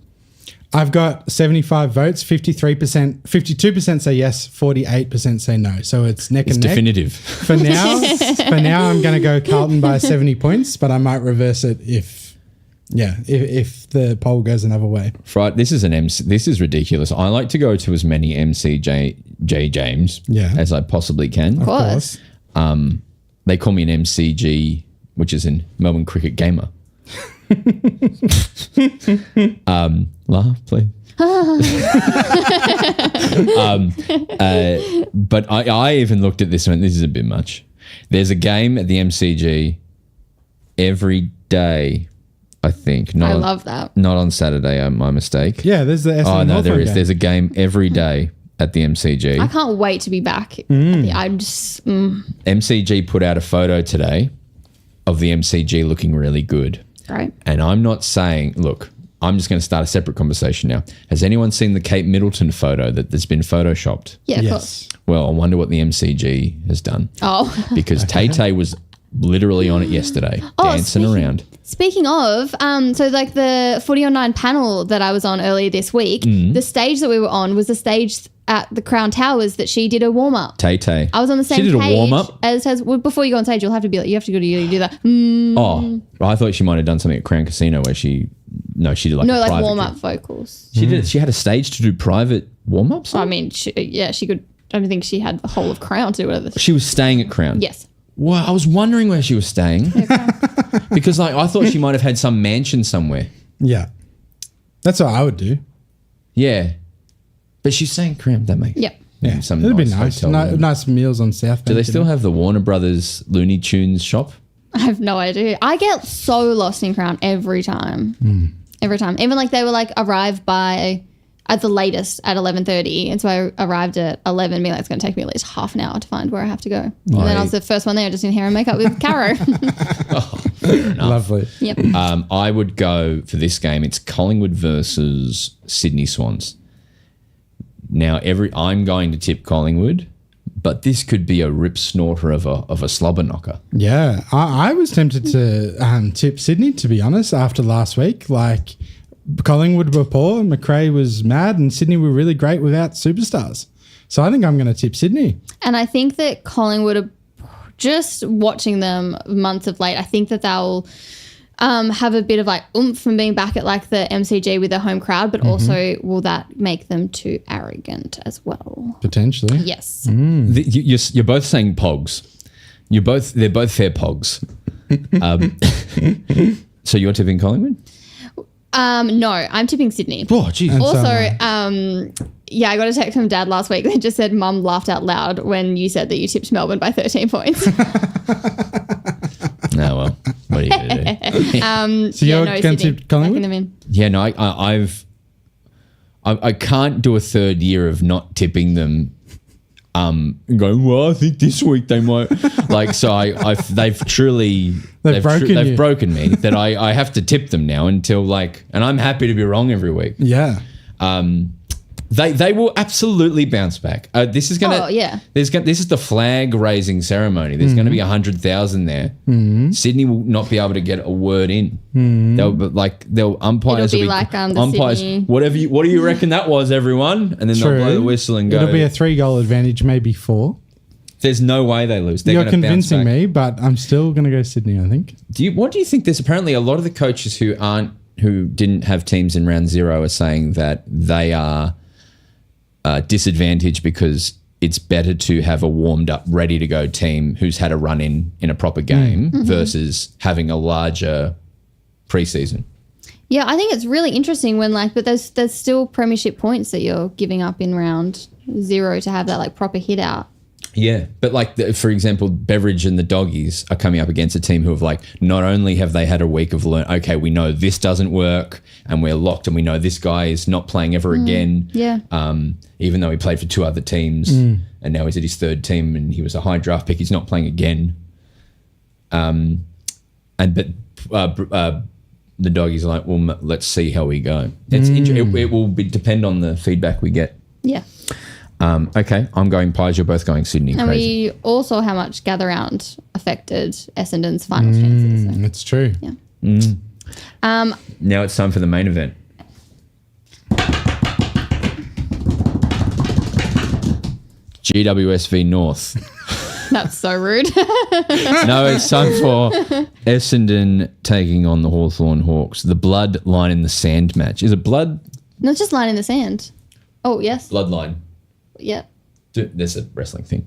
I've got 75 votes, 53%, 52% say yes, 48% say no. So it's neck and neck. It's definitive. For now, I'm going to go Carlton by 70 points, but I might reverse it if the poll goes another way. Right, this is ridiculous. I like to go to as many MCJ James as I possibly can. Of course. They call me an MCG, which is in Melbourne Cricket Gamer. Laugh, please. But I even looked at this one. This is a bit much. There's a game at the MCG every day, I think. I love that. Not on Saturday, my mistake. Yeah, there's the Essendon. Oh, no, there is. Game. There's a game every day at the MCG. I can't wait to be back. MCG put out a photo today of the MCG looking really good. Right. And I'm not saying, look, I'm just going to start a separate conversation now. Has anyone seen the Cape Middleton photo that's been photoshopped? Yeah, of course. Well, I wonder what the MCG has done. Oh. Because Tay was literally on it yesterday, dancing around. Speaking of, so the Footy Online panel that I was on earlier this week, the stage that we were on was the stage at the Crown Towers that she did a warm up. Tay. I was on the same page. She did a warm up? Before you go on stage, you'll have to be you have to go to do that. Oh, I thought she might have done something at Crown Casino where she did a private warm up vocals. She had a stage to do private warm ups. I mean, she could. I don't think she had the whole of Crown to do whatever. She was staying at Crown. Yes. Well, I was wondering where she was staying because I thought she might have had some mansion somewhere. Yeah, that's what I would do. Yeah, but she's saying Crown. That makes yeah. Some it'd nice be nice. hotel Nice meals on South Bank. Do they still have the Warner Brothers Looney Tunes shop? I have no idea. I get so lost in Crown every time. Every time. Even they were arrive by at the latest at 11:30, and so I arrived at 11, being it's going to take me at least half an hour to find where I have to go. And then I was the first one there, just in hair and makeup with Caro. Lovely. Yep. I would go for this game. It's Collingwood versus Sydney Swans. Now, I'm going to tip Collingwood, but this could be a rip snorter of a slobber knocker. Yeah, I was tempted to tip Sydney, to be honest, after last week. Collingwood were poor, McRae was mad, and Sydney were really great without superstars. So I think I'm going to tip Sydney. And I think that Collingwood, are just watching them months of late, I think that they'll have a bit of like oomph from being back at like the MCG with their home crowd, but also will that make them too arrogant as well? Potentially. Yes. You're both saying pogs. They're both fair pogs. So you're tipping Collingwood? No, I'm tipping Sydney. Oh, jeez. And Also, so- yeah, I got a text from Dad last week that just said Mum laughed out loud when you said that you tipped Melbourne by 13 points. No, well, what are you going to do? So you're going to Sydney, tip Collingwood? backing them in. Yeah, no, I can't do a third year of not tipping them. Going, well, I think this week they might they've truly broken me that I have to tip them now until and I'm happy to be wrong every week. Yeah. They will absolutely bounce back. This is gonna. Oh, yeah. This is the flag raising ceremony. There's going to be 100,000 there. Sydney will not be able to get a word in. They'll umpires. It'll be will like the umpires. Sydney. What do you reckon that was, everyone? And then they'll blow the whistle and go. It'll be a 3-goal advantage, maybe 4. There's no way they lose. They're You're gonna bounce convincing back. me, but I'm still going to go Sydney, I think. What do you think? There's apparently a lot of the coaches who didn't have teams in round 0 are saying that they are disadvantaged because it's better to have a warmed up, ready to go team who's had a run in a proper game versus having a larger preseason. Yeah, I think it's really interesting when but there's still premiership points that you're giving up in round 0 to have that proper hit out. Yeah, but for example, Beveridge and the Doggies are coming up against a team who have not only have they had a week of okay, we know this doesn't work and we're locked and we know this guy is not playing ever again. Yeah. Even though he played for 2 other teams and now he's at his 3rd team and he was a high draft pick, he's not playing again. But the Doggies are well, let's see how we go. It will depend on the feedback we get. Yeah. Okay, I'm going Pies. You're both going Sydney. And Crazy. we all saw how much gather round affected Essendon's final chances. So. That's true. Yeah. Now it's time for the main event. GWS v North. That's so rude. No, it's time for Essendon taking on the Hawthorn Hawks. The blood line in the sand match. Is it blood? No, it's just line in the sand. Oh, yes. Bloodline. Yep. There's a wrestling thing.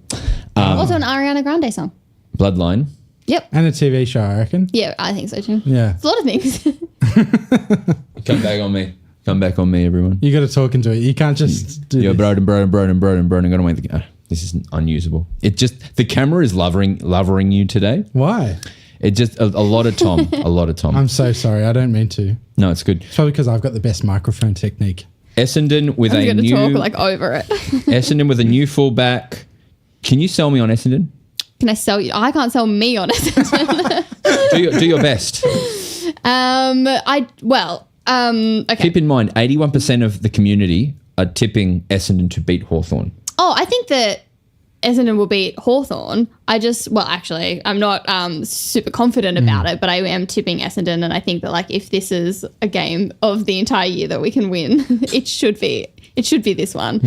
Also an Ariana Grande song. Bloodline. Yep. And a TV show, I reckon. Yeah, I think so too. Yeah. It's a lot of things. Come back on me. Come back on me, everyone. You got to talk into it. You can't just do Yeah, this. Broden. Got to wait. This is unusable. It just the camera is lovering you today. Why? It just a lot of Tom. A lot of Tom. I'm so sorry. I don't mean to. No, it's good. It's probably because I've got the best microphone technique. Essendon with I'm a going to new talk over it. Essendon with a new fullback. Can you sell me on Essendon? Can I sell you? I can't sell me on it. Do your best. Okay. Keep in mind, 81% of the community are tipping Essendon to beat Hawthorn. Oh, I think that Essendon will beat Hawthorn. I'm not super confident about it, but I am tipping Essendon, and I think that if this is a game of the entire year that we can win, it should be this one.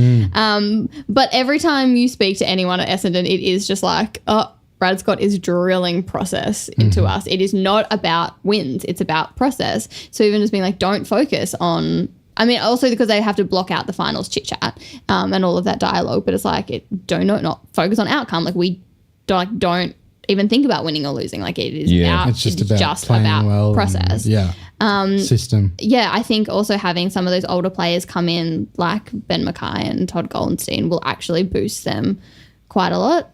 But every time you speak to anyone at Essendon, it is just Brad Scott is drilling process into us. It is not about wins. It's about process. So even just being don't focus on, also because they have to block out the finals chit chat and all of that dialogue, but it's not focus on outcome. We don't even think about winning or losing. It is It's just about playing well process. System. Yeah, I think also having some of those older players come in like Ben Mackay and Todd Goldenstein will actually boost them quite a lot.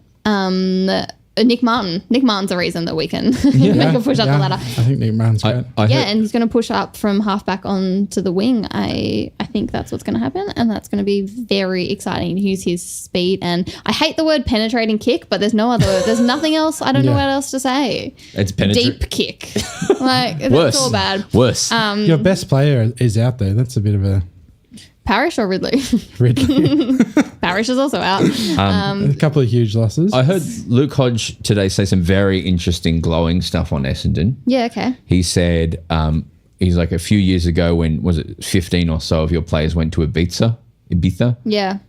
Nick Martin's the reason that we can make a push up the ladder. I think Nick Martin's great. And he's going to push up from halfback onto the wing. I think that's what's going to happen, and that's going to be very exciting to use his speed. And I hate the word penetrating kick, but there's nothing else. I don't know what else to say. It's deep kick. That's all bad. Worse. Your best player is out there. That's a bit of a... Parrish or Ridley? Ridley. Parrish is also out. A couple of huge losses. I heard Luke Hodge today say some very interesting glowing stuff on Essendon. Yeah, okay. He said he's a few years ago when, was it 15 or so of your players went to Ibiza? Yeah.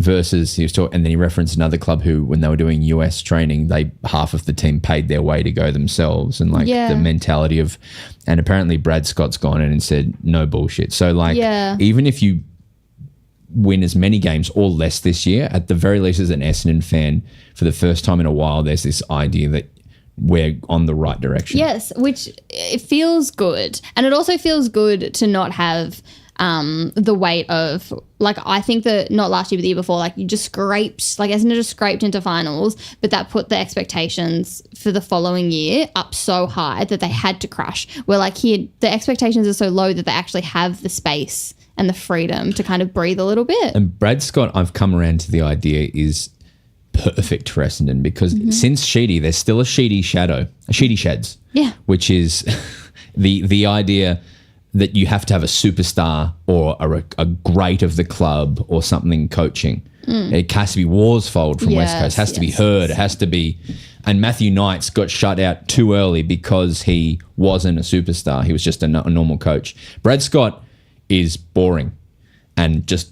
versus he was talking, and then he referenced another club who, when they were doing US training, half of the team paid their way to go themselves, and like the mentality of, and apparently Brad Scott's gone in and said no bullshit. So like even if you win as many games or less this year, at the very least as an Essendon fan, for the first time in a while, there's this idea that we're on the right direction. Yes, which it feels good. And it also feels good to not have the weight of, like, I think that not last year but the year before, like, you just scraped, like Essendon just scraped into finals, but that put the expectations for the following year up so high that they had to crush. Where like here, the expectations are so low that they actually have the space and the freedom to kind of breathe a little bit. And Brad Scott, I've come around to the idea, is perfect for Essendon because since Sheedy, there's still a Sheedy Shads. Yeah. Which is the idea that you have to have a superstar or a great of the club or something coaching. It has to be Worsfold from West Coast. It has to be Hurd. It has to be... And Matthew Knights got shut out too early because he wasn't a superstar. He was just a normal coach. Brad Scott is boring and just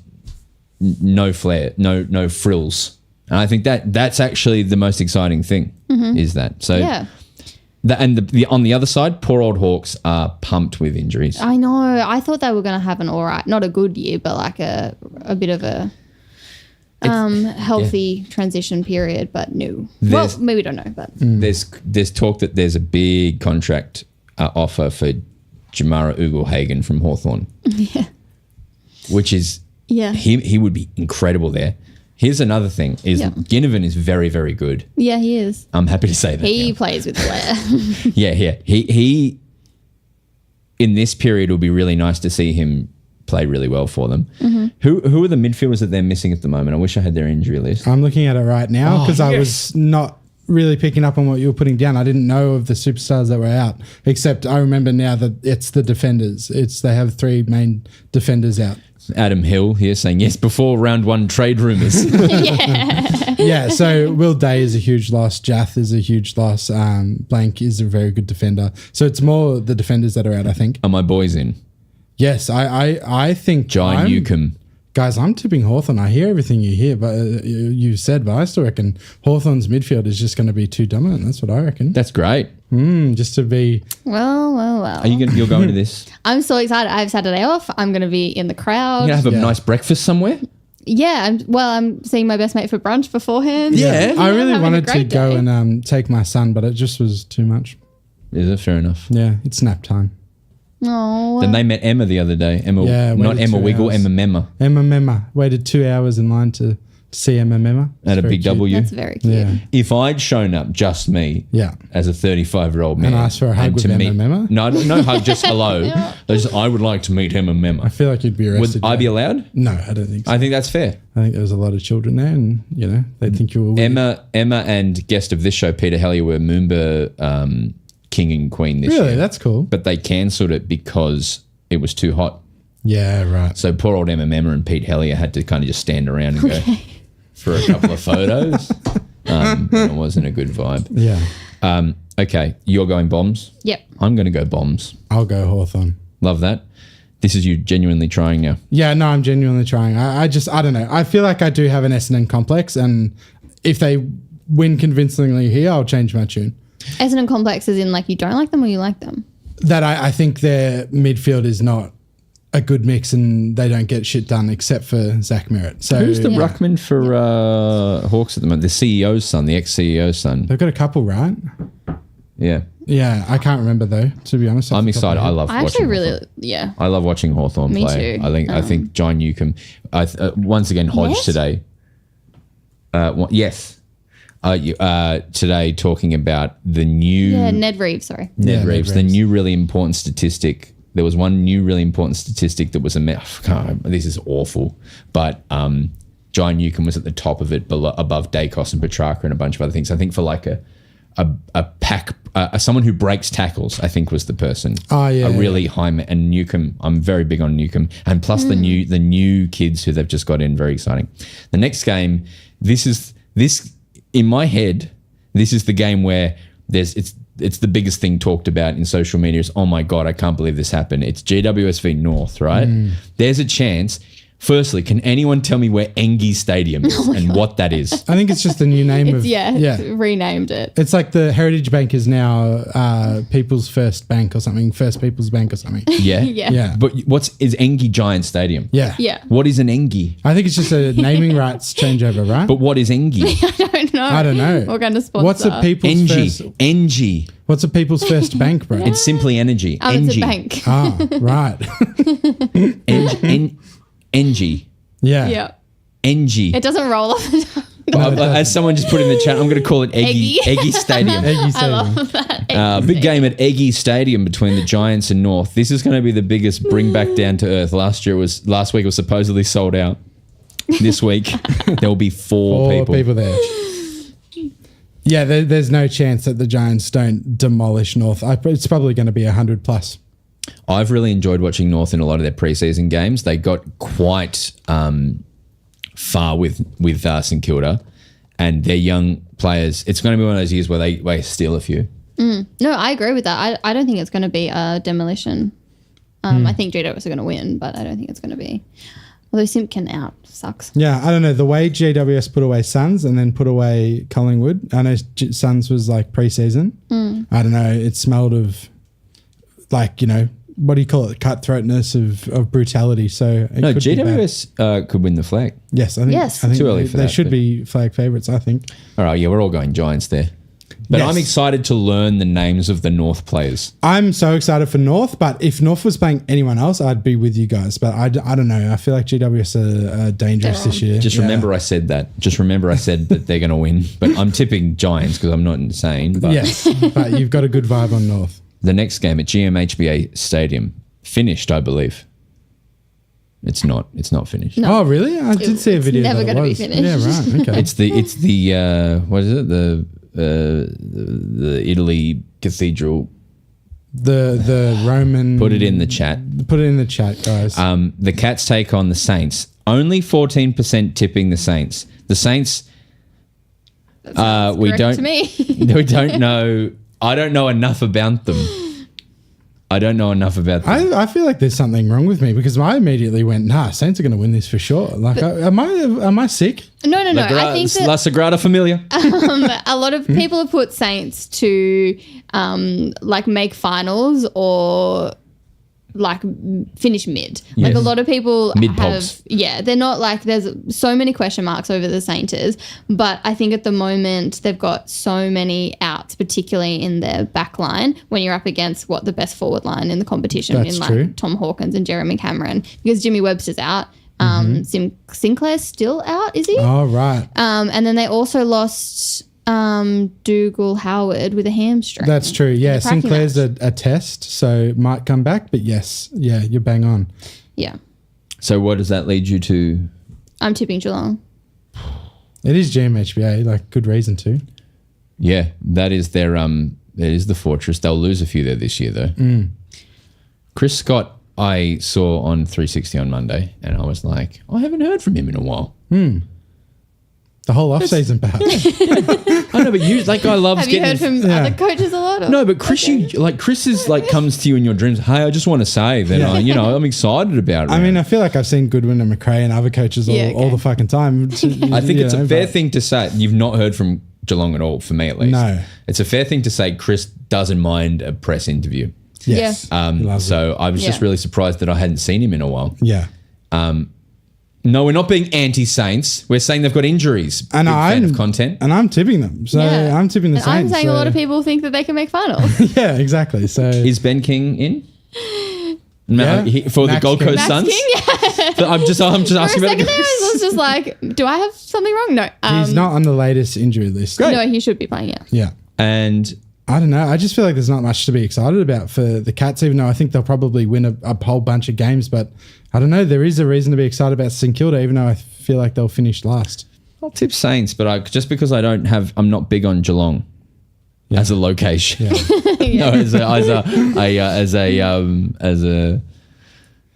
no flair, no frills. And I think that's actually the most exciting thing is that. So on the other side, poor old Hawks are pumped with injuries. I know. I thought they were going to have an all right, not a good year, but like a bit of a healthy transition period, but no. Well, maybe we don't know, but there's talk that there's a big contract offer for Jamara Ugle-Hagan from Hawthorn. Yeah. Which is, he would be incredible there. Here's another thing, is Ginnivan is very, very good. Yeah, he is. I'm happy to say that. He plays with flair. Yeah. He in this period, it will be really nice to see him play really well for them. Who are the midfielders that they're missing at the moment? I wish I had their injury list. I'm looking at it right now because I was not really picking up on what you were putting down. I didn't know of the superstars that were out, except I remember now that it's the defenders. They have 3 main defenders out. Adam Hill here saying yes before round 1 trade rumours. Yeah, so Will Day is a huge loss. Jath is a huge loss. Blank is a very good defender. So it's more the defenders that are out, I think. Are my boys in? Yes, I think Jai Newcomb. Guys, I'm tipping Hawthorn. I hear everything you hear, but you said, but I still reckon Hawthorn's midfield is just going to be too dominant. That's what I reckon. That's great. Just to be... Well. Are you're going to this? I'm so excited. I have Saturday off. I'm going to be in the crowd. You're going to have a nice breakfast somewhere? Yeah. I'm seeing my best mate for brunch beforehand. Yeah. I really wanted to go and take my son, but it just was too much. Is it? Fair enough. Yeah, it's nap time. Oh. Then they met Emma the other day. Not Emma Wiggle, Emma Memma. Emma Memma. Waited 2 hours in line to see Emma Memma. At a big cute. W. That's very cute. Yeah. If I'd shown up, just me, as a 35-year-old man, and asked for a hug with Emma Memma? No hug, just hello. I would like to meet Emma Memma. I feel like you'd be arrested. Would I be allowed? No, I don't think so. I think that's fair. I think there was a lot of children there, and they think you were weird. Emma and guest of this show, Peter Hellier, were Moomba king and queen this year. Really? That's cool. But they cancelled it because it was too hot. Yeah, right. So poor old Emma Memma and Pete Hellier had to kind of just stand around and go for a couple of photos. And it wasn't a good vibe. Yeah. Okay, you're going Bombs? Yep. I'm going to go Bombs. I'll go Hawthorn. Love that. This is you genuinely trying now. Yeah, no, I'm genuinely trying. I don't know. I feel like I do have an Essendon complex, and if they win convincingly here, I'll change my tune. Essendon complex is in like you don't like them or you like them? That I think their midfield is not a good mix and they don't get shit done except for Zach Merritt. So who's the ruckman for Hawks at the moment? The CEO's son, the ex-CEO's son. They've got a couple, right? Yeah. Yeah, I can't remember though, to be honest. I'm excited. I love watching Hawthorn. I love watching Hawthorn play. Me too. I think John Newcomb. Once again, Hodge today. Yes. Today talking about the new... Ned Reeves, sorry. Ned Reeves, the new really important statistic. There was one new really important statistic that was this is awful, but John Newcomb was at the top of it, above Dacos and Petrarca and a bunch of other things. I think for like a pack, someone who breaks tackles, I think was the person. Oh, yeah. A really high... And Newcomb, I'm very big on Newcomb. And plus the new kids who they've just got in, very exciting. The next game, this in my head, this is the game where it's the biggest thing talked about in social media is, oh my God, I can't believe this happened. It's GWS v North, right? There's a chance Firstly, can anyone tell me where Engie Stadium is and what that is? I think it's just the new name of It's renamed it. It's like the Heritage Bank is now People's First Bank or something, First People's Bank or something. Yeah. Yeah. But is Engie Giant Stadium? Yeah. Yeah. What is an Engie? I think it's just a naming rights changeover, right? But what is Engie? I don't know. What kind of sponsor? What's a People's First? Engie. What's a People's First Bank, bro? It's simply energy. It's a Engie. bank. Ah, right. Engie. Yeah. Yeah. Engie. It doesn't roll off the tongue. As someone just put in the chat, I'm going to call it Eggie Stadium. Eggie I Stadium. love that. Big game at Eggie Stadium between the Giants and North. This is going to be the biggest bring back down to earth. Last week was supposedly sold out. This week there will be four people there. Yeah, there's no chance that the Giants don't demolish North. It's probably going to be 100 plus. I've really enjoyed watching North in a lot of their preseason games. They got quite far with St Kilda, and their young players. It's going to be one of those years where they steal a few. No, I agree with that. I don't think it's going to be a demolition. I think GWS are going to win, but I don't think it's going to be. Although Simpkin out sucks. Yeah, I don't know. The way GWS put away Suns and then put away Collingwood, I know Suns was like preseason. I don't know. It smelled of like, what do you call it? Cutthroatness of brutality. So it could be bad. GWS could win the flag. Yes, I think. Yes. I think Too early for they that, should but- be flag favourites. I think. All right, yeah, we're all going Giants there. But Yes. I'm excited to learn the names of the North players. I'm so excited for North, but if North was playing anyone else, I'd be with you guys. But I don't know. I feel like GWS are dangerous this year. Just remember I said that. Just remember I said that they're going to win. But I'm tipping Giants because I'm not insane. But Yes, but you've got a good vibe on North. the next game at GMHBA Stadium, finished, I believe. It's not. It's not finished. No. Oh, really? I did see a It's video. never that it gonna be was. finished. Yeah, right. Okay. It's the what is it? The Italy Cathedral. the Roman. Put it in the chat. Put it in the chat, guys. The Cats take on the Saints. Only 14% tipping the Saints. The Saints. We Correct don't. to me. We don't know. I don't know enough about them. I feel like there's something wrong with me because I immediately went, Saints are going to win this for sure. Like, am I sick? No. I think that La Sagrada Familia. a lot of people have put Saints to like make finals or like finish mid. Like Yes. a lot of people Mid-pogs. they're not like, there's so many question marks over the Sainters, but I think at the moment they've got so many outs, particularly in their back line when you're up against the best forward line in the competition That's in like true. Tom Hawkins and Jeremy Cameron, because Jimmy Webster's out. Sinclair's still out, is he? Oh, right. And then they also lost Dougal Howard with a hamstring. That's true. Yeah, The cracking Sinclair's match. a test, so might come back. But yes, yeah, you're bang on. Yeah. So what does that lead you to? I'm tipping Geelong. It is GMHBA, like good reason to. Yeah, that is their that is the fortress. They'll lose a few there this year though. Chris Scott, I saw on 360 on Monday, and I was like, I haven't heard from him in a while. The whole off season, perhaps. I know, but that guy loves Have you getting. heard from other coaches a lot? Or? No, but Chris, Chris is like comes to you in your dreams. Hey, I just want to say that I'm excited about it. I mean, I feel like I've seen Goodwin and McRae and other coaches all the fucking time. I think it's a fair thing to say. You've not heard from Geelong at all, for me at least. No. It's a fair thing to say Chris doesn't mind a press interview. Yes. Yeah. He loves So I was just Yeah. really surprised that I hadn't seen him in a while. it. Yeah. No, we're not being anti-Saints. We're saying they've got injuries. And Big fan I'm of content. And I'm tipping them. So Yeah. I'm tipping the And Saints. I'm saying a lot of so- people think that they can make finals. Yeah, exactly. So Is Ben King in? Yeah. For the Max Gold King. Coast Max Suns? King, yeah. So I'm just For a asking about second the there, I was just like, do I have something wrong? No. he's not on the latest injury list. Great. No, he should be playing, yeah. Yeah. And I don't know. I just feel like there's not much to be excited about for the Cats, even though I think they'll probably win a whole bunch of games. But I don't know. There is a reason to be excited about St Kilda, even though I feel like they'll finish last. I'll tip Saints, but just because I'm not big on Geelong as a location. No,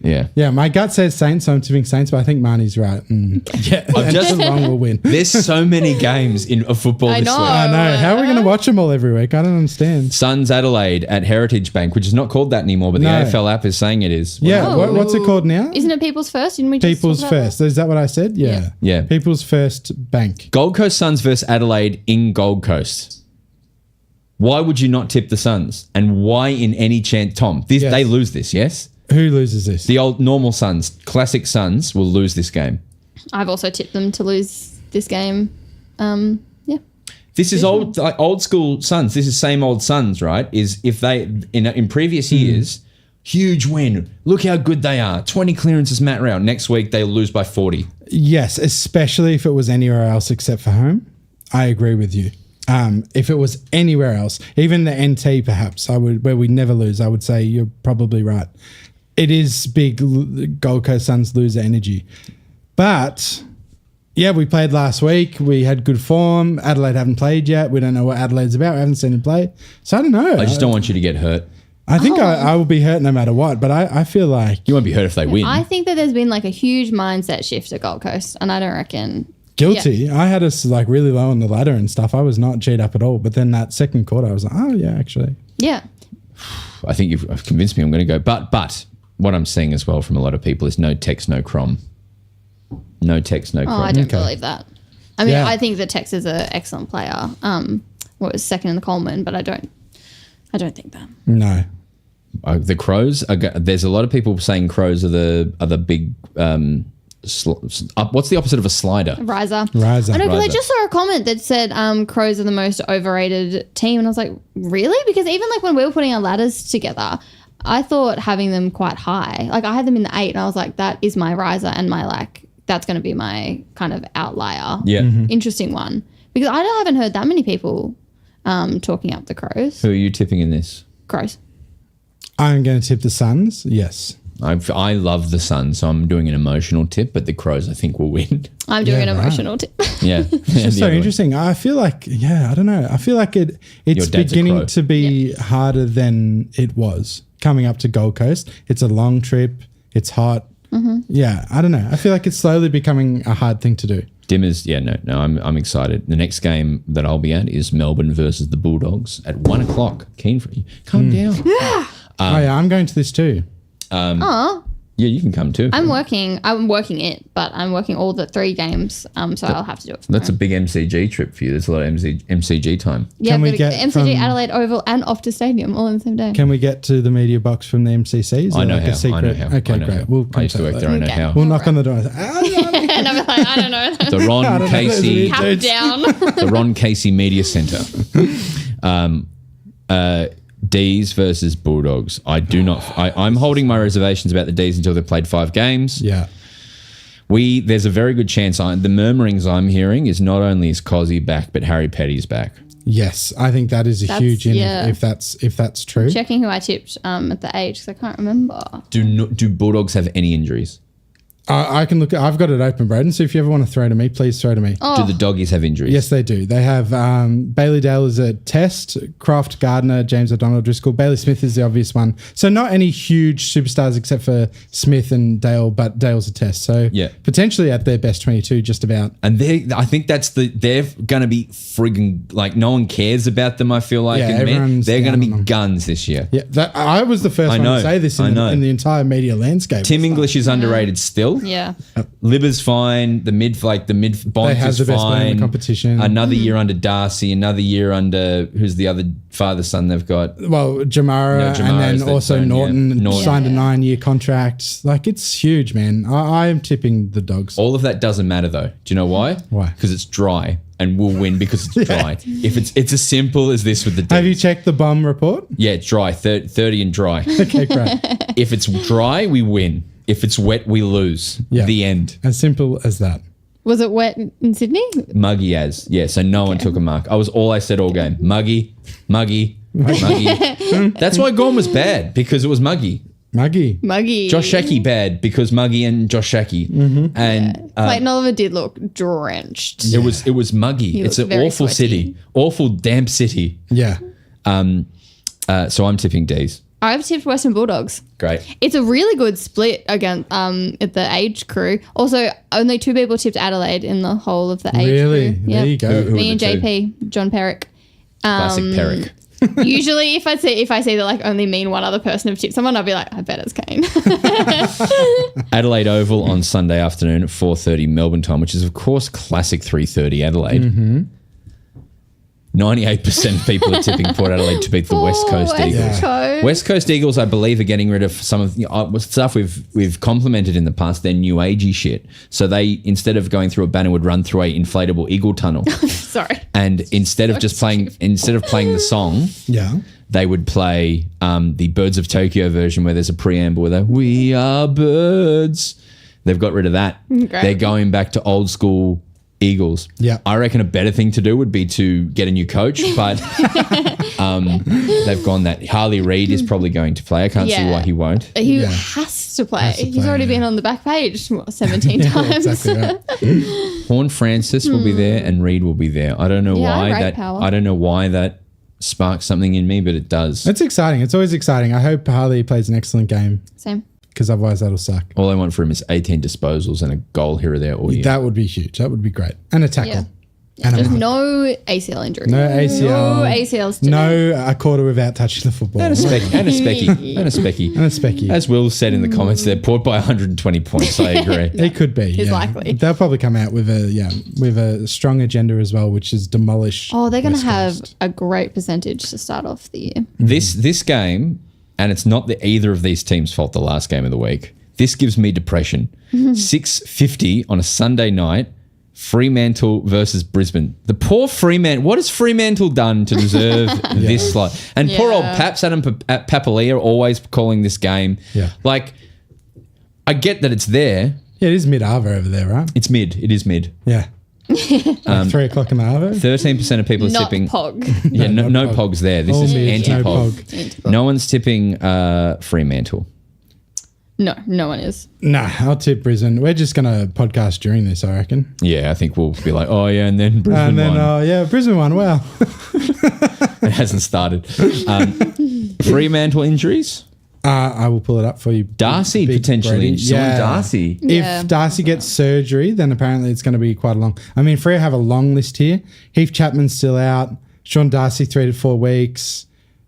Yeah. Yeah, my gut says Saints, so I'm tipping Saints, but I think Marnie's right. Yeah, I've just- Geelong will win. There's so many games of football I this know. week. I know. How are we going to watch them all every week? I don't understand. Suns Adelaide at Heritage Bank, which is not called that anymore, but the No. AFL app is saying it is. Yeah, Oh. what's it called now? Isn't it People's First? Didn't we just People's talk about First. Is that what I said? Yeah. Yeah. People's First Bank. Gold Coast Suns versus Adelaide in Gold Coast. Why would you not tip the Suns? And why in any chance, Tom, Yes. they lose this, yes? Who loses this? The old normal Suns, classic Suns, will lose this game. that? I've also tipped them to lose this game. Yeah. This is old school Suns. This is same old Suns, right? Is if they in previous years, huge win. Look how good they are. 20 clearances, Matt Rao. Next week they'll lose by 40. Yes, especially if it was anywhere else except for home. I agree with you. If it was anywhere else, even the NT perhaps, where we never lose, I would say you're probably right. It is big Gold Coast Suns lose energy. But yeah, we played last week. We had good form. Adelaide haven't played yet. We don't know what Adelaide's about. We haven't seen him play. So I don't know. I just don't want you to get hurt. I think I will be hurt no matter what, but I feel like You won't be hurt if they win. I think that there's been like a huge mindset shift at Gold Coast, and I don't reckon. guilty. I had us like really low on the ladder and stuff. I was not G'd up at all. But then that second quarter, I was like, oh yeah, actually. Yeah. I think you've convinced me I'm going to go. But what I'm seeing as well from a lot of people is no Tex, no Crom. No Tex, no Oh, Crom. I don't Okay. believe that. I mean, Yeah. I think that Tex is an excellent player. Was second in the Coleman, but I don't think that. No. The Crows, there's a lot of people saying Crows are the big, what's the opposite of a slider? Riser. Riser. I know, because I Riser. just saw a comment that said Crows are the most overrated team, and I was like, really? Because even like when we were putting our ladders together, I thought having them quite high. Like I had them in the 8, and I was like, that is my riser and my that's going to be my kind of outlier. Yeah. Interesting one. Because I haven't heard that many people talking up the Crows. Who are you tipping in this? Crows. I'm going to tip the Suns. Yes. I love the Suns, so I'm doing an emotional tip, but the Crows I think will win. I'm doing Yeah, an right. emotional tip. Yeah. It's so interesting. I feel like, I don't know. I feel like it's Your dad's a beginning Crow. to be harder than it was coming up to Gold Coast. It's a long trip. It's hot. Mm-hmm. Yeah, I don't know. I feel like it's slowly becoming a hard thing to do. Dimmers, no, I'm excited. The next game that I'll be at is Melbourne versus the Bulldogs at 1 o'clock. Keen for you. Calm down. oh yeah, I'm going to this too. Yeah, you can come too. I'm working it, but I'm working all the 3 games, so I'll have to do it from That's a home. big MCG trip for you. There's a lot of MCG time. Yeah, Can we I've got to get MCG, from- Adelaide Oval, and Optus Stadium all in the same day. Can we get to the media box from the MCCs? I know like how. a secret? I know how. Okay, I know great. how. We'll I used to come work there. I know Okay. how. We'll knock on the door. And say, And I'm like, I don't know. The Ron know. Casey, Cap Dudes. down. the Ron Casey Media Centre. D's versus Bulldogs. I'm holding my reservations about the D's until they've played 5 games. yeah. There's a very good chance. The murmurings I'm hearing is not only is Cozzy back, but Harry Petty's back. Yes, I think that is a That's- huge in yeah. if that's true. Checking who I tipped at the age, because I can't remember. Do Bulldogs have any injuries? I can look. I've got it open, Broden. So if you ever want to throw to me, please throw to me. Oh, Do the Doggies have injuries? Yes, they do. They have Bailey Dale is a test, Croft, Gardner, James O'Donnell, Driscoll. Bailey Smith is the obvious one. So not any huge superstars except for Smith and Dale, but Dale's a test. So Yeah. potentially at their best 22, just about. And I think they're going to be frigging, like, no one cares about them, I feel like. Yeah, And everyone's they're going to down be on them. guns this year. Yeah, I was the first I one know, to say this I know. in the entire media landscape. Tim English is underrated still. yeah. Libber's fine. The mid Bonds have is the best player in fine. the competition. Another year under Darcy. Another year under who's the other father son they've got. Well, Jamara, No, Jamara and is then the also turn, yeah. Norton, Norton. signed a Yeah. 9-year contract. Like, it's huge, man. I am tipping the Dogs. All of that doesn't matter though. Do you know why? Why? Because it's dry, and we'll win because it's dry. If it's as simple as this with the Have you D's. checked the bomb report? Yeah, it's dry. 30 and dry. Okay, great. If it's dry, we win. If it's wet, we lose. Yeah. The end. As simple as that. Was it wet in Sydney? Muggy as. Yeah, so no one took a mark. All I said all game. Muggy, muggy, muggy. That's why Gorm was bad, because it was muggy. Muggy. Muggy. Josh Shecky bad because Muggy and Josh Shecky. Mm-hmm. And Clayton Oliver did look drenched. it was muggy. He It's looked an very awful sweaty. city. Awful damp city. Yeah. So I'm tipping D's. I've tipped Western Bulldogs. Great. It's a really good split against at the age crew. Also, only 2 people tipped Adelaide in the whole of the age Really? crew. There you go. Who Me are and the two? JP, John Perrick. Classic Perrick. Usually, if I see that like only me and one other person have tipped someone, I'll be like, I bet it's Kane. Adelaide Oval on Sunday afternoon at 4:30 Melbourne time, which is of course classic 3:30 Adelaide. 98% of people are tipping Port Adelaide to beat the West Coast Eagles. West Coast. West Coast Eagles, I believe, are getting rid of some of the stuff we've complimented in the past. Their new agey shit. So they, instead of going through a banner, would run through a inflatable eagle tunnel. Sorry. And instead of playing the song, Yeah. they would play the Birds of Tokyo version where there's a preamble where "We are birds." They've got rid of that. Great. They're going back to old school Eagles. Yeah. I reckon a better thing to do would be to get a new coach, but they've gone that. Harley Reid is probably going to play. I can't see Yeah. why he won't. He Yeah. has to play. Has to He's play, already yeah. been on the back page 17 times. Exactly right. Horn Francis will be there and Reid will be there. I don't know Yeah, I why rate that. power. I don't know why that sparks something in me, but it does. It's exciting. It's always exciting. I hope Harley plays an excellent game Same. because otherwise that'll suck. All I want for him is 18 disposals and a goal here or there all year. That would be huge. That would be great. And a tackle. Yeah. And a Just mark. no ACL injury. No ACL. No ACLs today. No a quarter without touching the football. And a specky. And a specky. And a specky. And a specky. As Will said in the comments, they're Port by 120 points. I agree. It could be. It's yeah. likely. They'll probably come out with a strong agenda as well, which is demolish. Oh, they're going to West have Coast. a great percentage to start off the year. This game, and it's not either of these teams' fault, the last game of the week. This gives me depression. 6:50 on a Sunday night. Fremantle versus Brisbane. The poor Fremantle. What has Fremantle done to deserve this slot? And poor old Yeah. Paps Adam Papalia always calling this game. Yeah. Like, I get that it's there. Yeah, it is mid Arvo over there, right? It's mid. It is mid. Yeah. Like 3 o'clock in the Arvo. 13% of people are Not tipping. Pog. Yeah, No, no not Pogs there. This All is mid, anti-Pog. no Pog. No one's tipping Fremantle. No, no one is. Nah, I'll tip Brisbane. We're just going to podcast during this, I reckon. Yeah, I think we'll be like, oh yeah, and then Brisbane And then, won. Brisbane won. Wow. It hasn't started. Fremantle injuries. I will pull it up for you. Darcy Big potentially. Brody. Someone Darcy. Yeah. If Darcy gets surgery, then apparently it's going to be quite a long. I mean, Freo have a long list here. Heath Chapman's still out. Sean Darcy 3 to 4 weeks.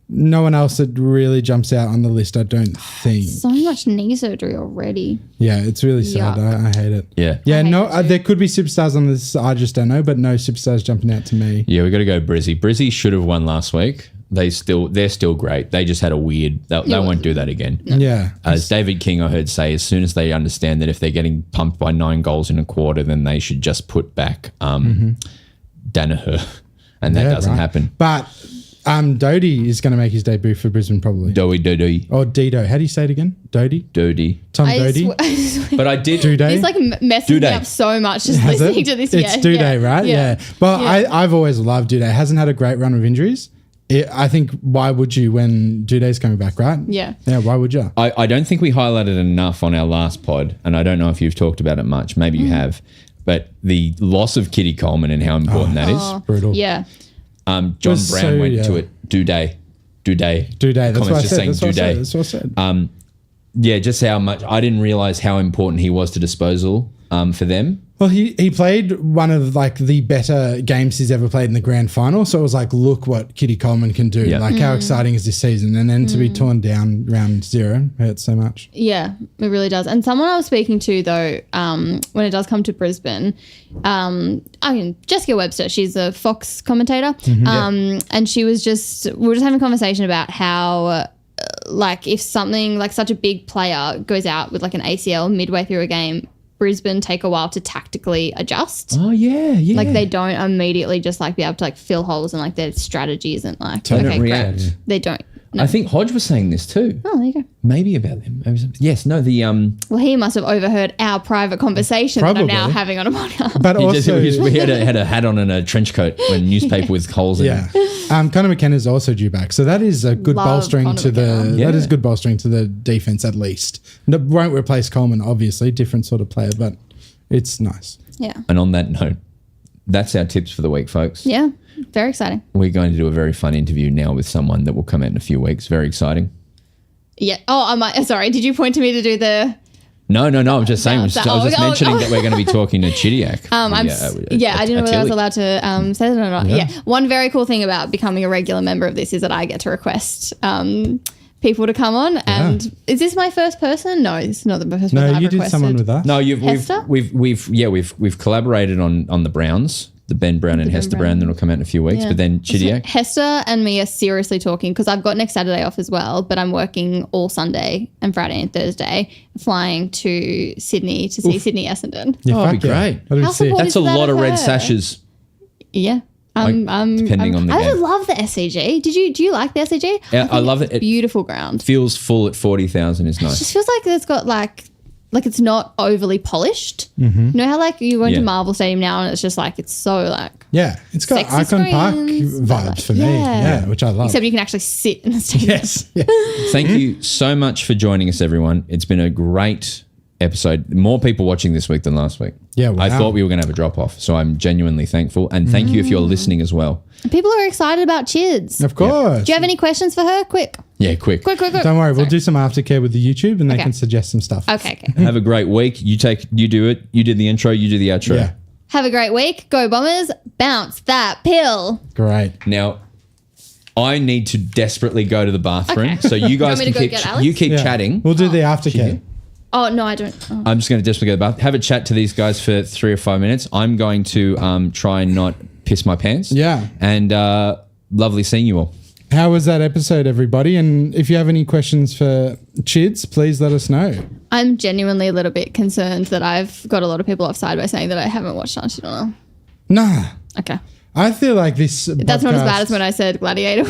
No one else that really jumps out on the list, I don't think. So much knee surgery already. Yeah, it's really sad. Yuck. I hate it. Yeah. Yeah, I hate no, it too. there could be superstars on this. I just don't know, but no superstars jumping out to me. Yeah, we got to go Brizzy. Brizzy should have won last week. They're still great. They just had a weird. They won't do that again. Yeah. As David King, I heard say, as soon as they understand that if they're getting pumped by 9 goals in a quarter, then they should just put back Danaher, and that Yeah, doesn't right. happen. But Dodie is going to make his debut for Brisbane probably. Dodie. Or Dido. How do you say it again? Dodie? Tom I Dodie? swear. But I did. Duday? It's like messing me Duday. up so much just Has listening it? to this. It's Duday, right? Yeah. But Yeah. I've always loved Duday. Hasn't had a great run of injuries. I think why would you when Duday's coming back, right? Yeah. Yeah, why would you? I don't think we highlighted enough on our last pod, and I don't know if you've talked about it much. Maybe you have. But the loss of Kitty Coleman and how important that is. Oh, Brutal. Yeah. John was Brown so, went yeah. to it. Duday. Duday. That's what I just said. saying That's what I Duday. said. That's what I said. Yeah, just how much. I didn't realize how important he was to disposal for them. Well, he played one of like the better games he's ever played in the grand final. So it was like, look what Kitty Coleman can do. Yeah. Like how exciting is this season? And then to be torn down round 0 hurts so much. Yeah, it really does. And someone I was speaking to though, when it does come to Brisbane, Jessica Webster, she's a Fox commentator, and we were just having a conversation about how, like, if something like such a big player goes out with like an ACL midway through a game, Brisbane take a while to tactically adjust. Oh yeah. Like they don't immediately just like be able to like fill holes and like their strategy isn't like They don't okay, crap. react. They don't. No. I think Hodge was saying this too. Oh, there you go. Maybe about them. Maybe something. Yes. No. The Well, he must have overheard our private conversation that I'm now Probably. having on a podcast. But also, we had a hat on and a trench coat and newspaper with holes in yeah, it. Connor McKenna's also due back, so that is a good Love bolstering Connor to the. McKenna. Yeah. That is good bolstering to the defense at least. No, won't replace Coleman, obviously, different sort of player, but it's nice. Yeah. And on that note, that's our tips for the week, folks. Yeah. Very exciting. We're going to do a very fun interview now with someone that will come out in a few weeks. Very exciting. Yeah. Oh, sorry. Did you point to me to do the? No. I'm just saying. I was just mentioning that we're going to be talking to Chidiac. I didn't know whether I was allowed to say that or not. Yeah. One very cool thing about becoming a regular member of this is that I get to request people to come on. And is this my first person? No, it's not the first person. No, you did someone with us. No, we've collaborated on the Browns. The Ben Brown and Hester Brown that will come out in a few weeks. But then Chidiac. Hester and me are seriously talking because I've got next Saturday off as well, but I'm working all Sunday and Friday and Thursday, flying to Sydney to see Sydney Essendon. Yeah, that'd be great. That's a lot of red sashes. Yeah. Depending on the game. I love the SCG. Do you like the SCG? Yeah, I love it. Beautiful ground. Feels full at 40,000 is nice. It just feels like it's got like it's not overly polished. Mm-hmm. You know how like you go into Marvel Stadium now and it's just like it's so like it's got Icon Park vibes for me, which I love. Except you can actually sit in the stadium. Yes. Yeah. Thank you so much for joining us, everyone. It's been a great episode. More people watching this week than last week. Yeah, wow. I thought we were going to have a drop off, so I'm genuinely thankful. And thank you if you're listening as well. People are excited about Chids. Of course. Do you have any questions for her? Quick. Yeah, quick. Don't worry, we'll do some aftercare with the YouTube and they can suggest some stuff. Okay. Have a great week. You do it. You did the intro, you do the outro. Yeah. Have a great week. Go Bombers. Bounce that pill. Great. Now, I need to desperately go to the bathroom. So you guys can keep chatting. We'll do the aftercare. Oh, no, I don't. Oh. I'm just going to desperately go to the bath. Have a chat to these guys for 3 or 5 minutes. I'm going to try and not piss my pants. Yeah. And lovely seeing you all. How was that episode, everybody? And if you have any questions for Chids, please let us know. I'm genuinely a little bit concerned that I've got a lot of people offside by saying that I haven't watched Auntie Donna. Nah. Okay. I feel like this That's not as bad as when I said Gladiator.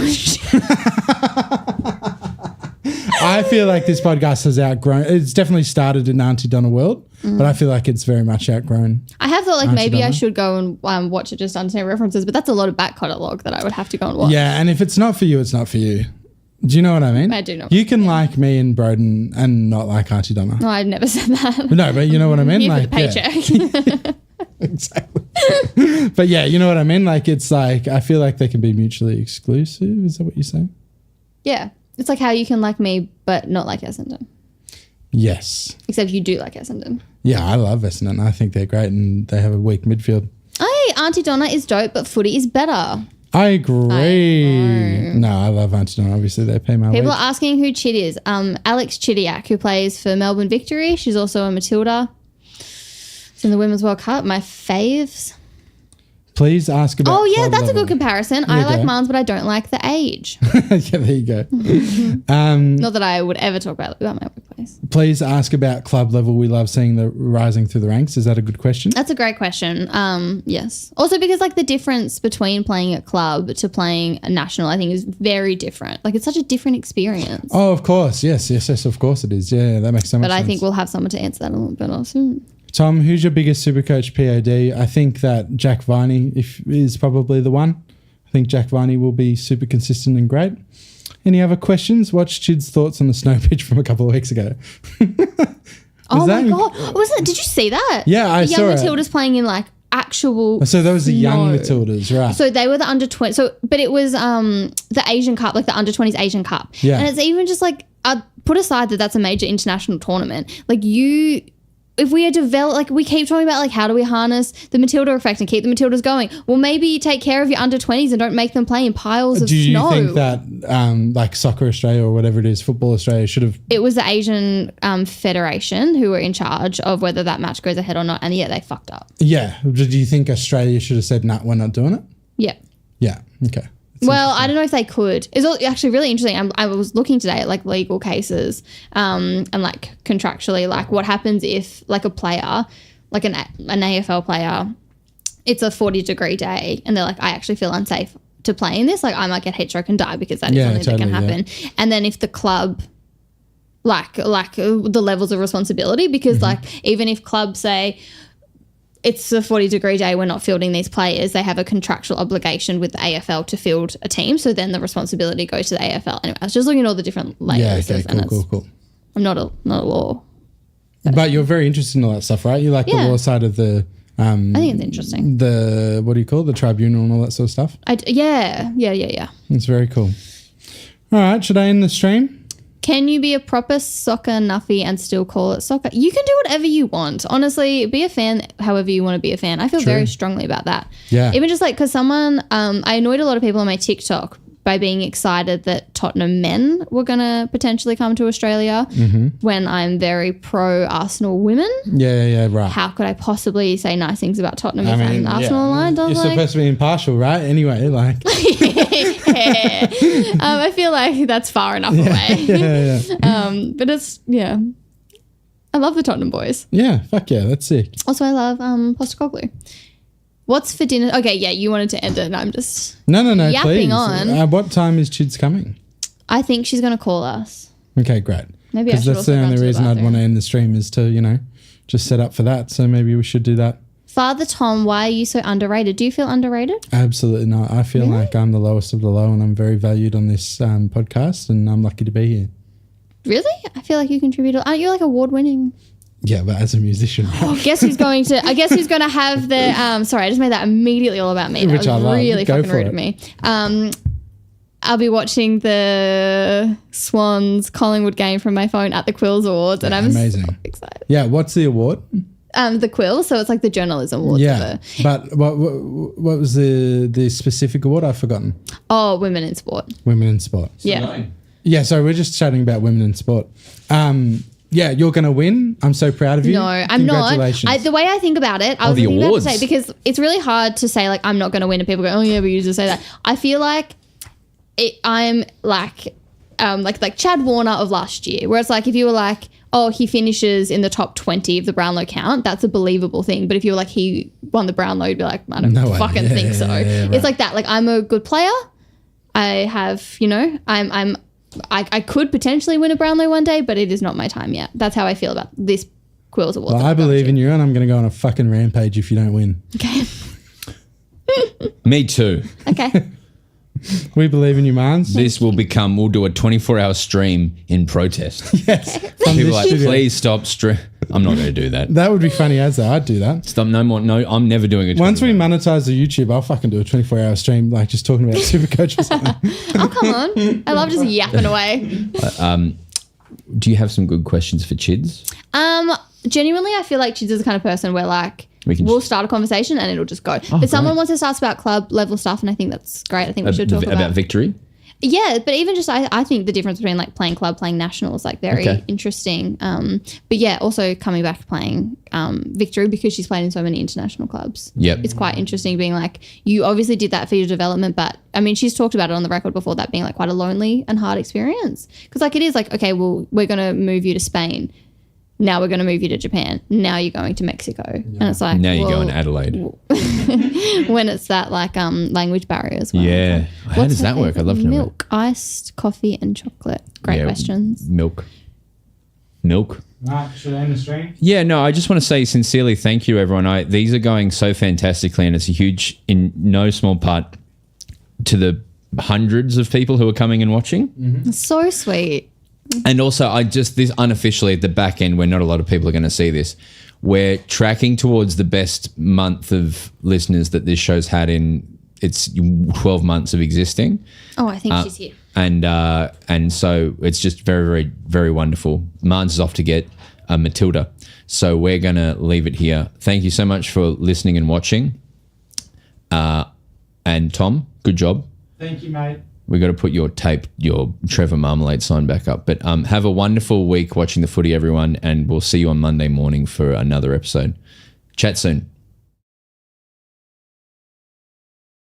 I feel like this podcast has outgrown. It's definitely started in Auntie Donna world, but I feel like it's very much outgrown. I have thought maybe I should go and watch it just to understand references, but that's a lot of back catalogue that I would have to go and watch. Yeah, and if it's not for you, it's not for you. Do you know what I mean? I do know. You can like me and Broden and not like Auntie Donna. No, I'd never said that. No, but you know what I mean? Here for the paycheck. Exactly. But yeah, you know what I mean? Like, it's like, I feel like they can be mutually exclusive. Is that what you're saying? Yeah. It's like how you can like me, but not like Essendon. Yes. Except you do like Essendon. Yeah, I love Essendon. I think they're great and they have a weak midfield. Hey, Auntie Donna is dope, but footy is better. I agree. No, I love Auntie Donna. Obviously, they pay my People wage. are asking who Chid is. Alex Chidiac, who plays for Melbourne Victory. She's also a Matilda. It's in the Women's World Cup. My faves. Please ask about. Oh, yeah, club that's level. a good comparison. I like Marns, but I don't like the age. Yeah, there you go. Not that I would ever talk about my workplace. Please ask about club level. We love seeing the rising through the ranks. Is that a good question? That's a great question. Yes. Also because like the difference between playing at club to playing a national, I think is very different. Like it's such a different experience. Oh, of course. Yes, of course it is. Yeah, that makes so much sense. But I think we'll have someone to answer that a little bit also. Tom, who's your biggest Supercoach POD? I think that Jack Viney is probably the one. I think Jack Viney will be super consistent and great. Any other questions? Watch Chid's thoughts on the snow pitch from a couple of weeks ago. Oh my God. Did you see that? Yeah, I saw it. Young Matildas playing in like actual So that was the young snow. Matildas, right? So they were the under 20. But it was the Asian Cup, like the under 20s Asian Cup. Yeah. And it's even just like, put aside that that's a major international tournament. Like if we are like we keep talking about like how do we harness the Matilda effect and keep the Matildas going? Well, maybe take care of your under 20s and don't make them play in piles of snow. Do you think that like Soccer Australia or whatever it is, Football Australia should have? It was the Asian Federation who were in charge of whether that match goes ahead or not, and yeah, they fucked up. Yeah. Do you think Australia should have said, "Nah, we're not doing it"? Yeah. Yeah. Okay. Well, I don't know if they could. It's actually really interesting. I was looking today at like legal cases and like contractually, like what happens if like a player, like an AFL player, it's a 40-degree day and they're like, I actually feel unsafe to play in this. Like I might get heat stroke and die because that is something that can happen. Yeah. And then if the club, like the levels of responsibility, because like even if clubs say, it's a 40-degree day, we're not fielding these players, they have a contractual obligation with the AFL to field a team. So then the responsibility goes to the AFL. Anyway, I was just looking at all the different layers. Yeah, okay, cool. I'm not a law. But you're very interested in all that stuff, right? You like the law side of the... I think it's interesting. The, what do you call it? The tribunal and all that sort of stuff? Yeah. It's very cool. All right, should I end the stream? Can you be a proper soccer nuffy and still call it soccer? You can do whatever you want. Honestly, be a fan however you want to be a fan. I feel very strongly about that. Yeah. Even just like because someone, I annoyed a lot of people on my TikTok by being excited that Tottenham men were going to potentially come to Australia when I'm very pro Arsenal women. Yeah, right. How could I possibly say nice things about Tottenham if I'm Arsenal aligned? You're supposed to be impartial, right? Anyway, like. I feel like that's far enough away. But it's, I love the Tottenham boys. Yeah, fuck yeah, that's sick. Also, I love Postecoglou. What's for dinner? Okay, yeah, you wanted to end it and I'm just No, yapping please. on. What time is Chids coming? I think she's going to call us. Okay, great. Maybe I should that's also the run only to the reason I'd bathroom. want to end the stream is to, just set up for that. So maybe we should do that. Father Tom, why are you so underrated? Do you feel underrated? Absolutely not. I feel like I'm the lowest of the low and I'm very valued on this podcast and I'm lucky to be here. Really? I feel like you contribute. Aren't you like award winning? Yeah, but as a musician. I guess who's going to have the sorry, I just made that immediately all about me. That Which was I love. really Go fucking for rude it. of me. I'll be watching the Swans Collingwood game from my phone at the Quills Awards and I'm amazing. so excited. Yeah, what's the award? The Quills, so it's like the journalism awards. Yeah, but what was the specific award? I've forgotten. Oh, women in sport. Women in sport. Yeah. Yeah, so we're just chatting about women in sport. Yeah, you're going to win. I'm so proud of you. No, I'm not. Congratulations. The way I think about it, I was the thinking about to awards. say, because it's really hard to say like I'm not going to win and people go, oh yeah, but you just say that. I feel like I'm like Chad Warner of last year, where it's like if you were like, oh, he finishes in the top 20 of the Brownlow count, that's a believable thing. But if you were like, he won the Brownlow, you'd be like, I don't No way. fucking Yeah, think so. yeah, right. It's like that. Like I'm a good player. I have, I could potentially win a Brownlow one day, but it is not my time yet. That's how I feel about this Quills Award. Well, I believe in you and I'm going to go on a fucking rampage if you don't win. Okay. Me too. Okay. We believe in you, Marns. We'll do a 24-hour stream in protest. Yes. From People this are like, studio. please stop stream. I'm not going to do that. That would be funny as though. I'd do that. Stop. No more. No, I'm never doing it. Once we monetize the YouTube, I'll fucking do a 24-hour stream, like just talking about Supercoach or something. Oh, come on. I love just yapping away. Do you have some good questions for Chids? Genuinely, I feel like Chids is the kind of person where like We can we'll start a conversation and it'll just go. But someone wants to start about club level stuff and I think that's great. I think we should talk about victory. Yeah, but even just I think the difference between like playing club, playing national is like very interesting. But yeah, also coming back to playing victory because she's played in so many international clubs. Yep. It's quite interesting being like, you obviously did that for your development, but I mean, she's talked about it on the record before, that being like quite a lonely and hard experience. Because like it is like, okay, well, we're going to move you to Spain. Now we're going to move you to Japan. Now you're going to Mexico. And it's like, Now you're going to Adelaide. when it's that like language barrier as well. Yeah. How does that work? I'd love to know. Milk, iced coffee and chocolate. Great questions. Milk. Right, should I end the stream? Yeah, no, I just want to say sincerely thank you, everyone. These are going so fantastically, and it's a huge, in no small part, to the hundreds of people who are coming and watching. So sweet. And also, this unofficially at the back end, where not a lot of people are going to see this, we're tracking towards the best month of listeners that this show's had in its 12 months of existing. Oh, I think she's here. And so it's just very, very, very wonderful. Marns is off to get Matilda. So we're going to leave it here. Thank you so much for listening and watching. And Tom, good job. Thank you, mate. We got to put your Trevor Marmalade sign back up. But have a wonderful week watching the footy, everyone. And we'll see you on Monday morning for another episode. Chat soon.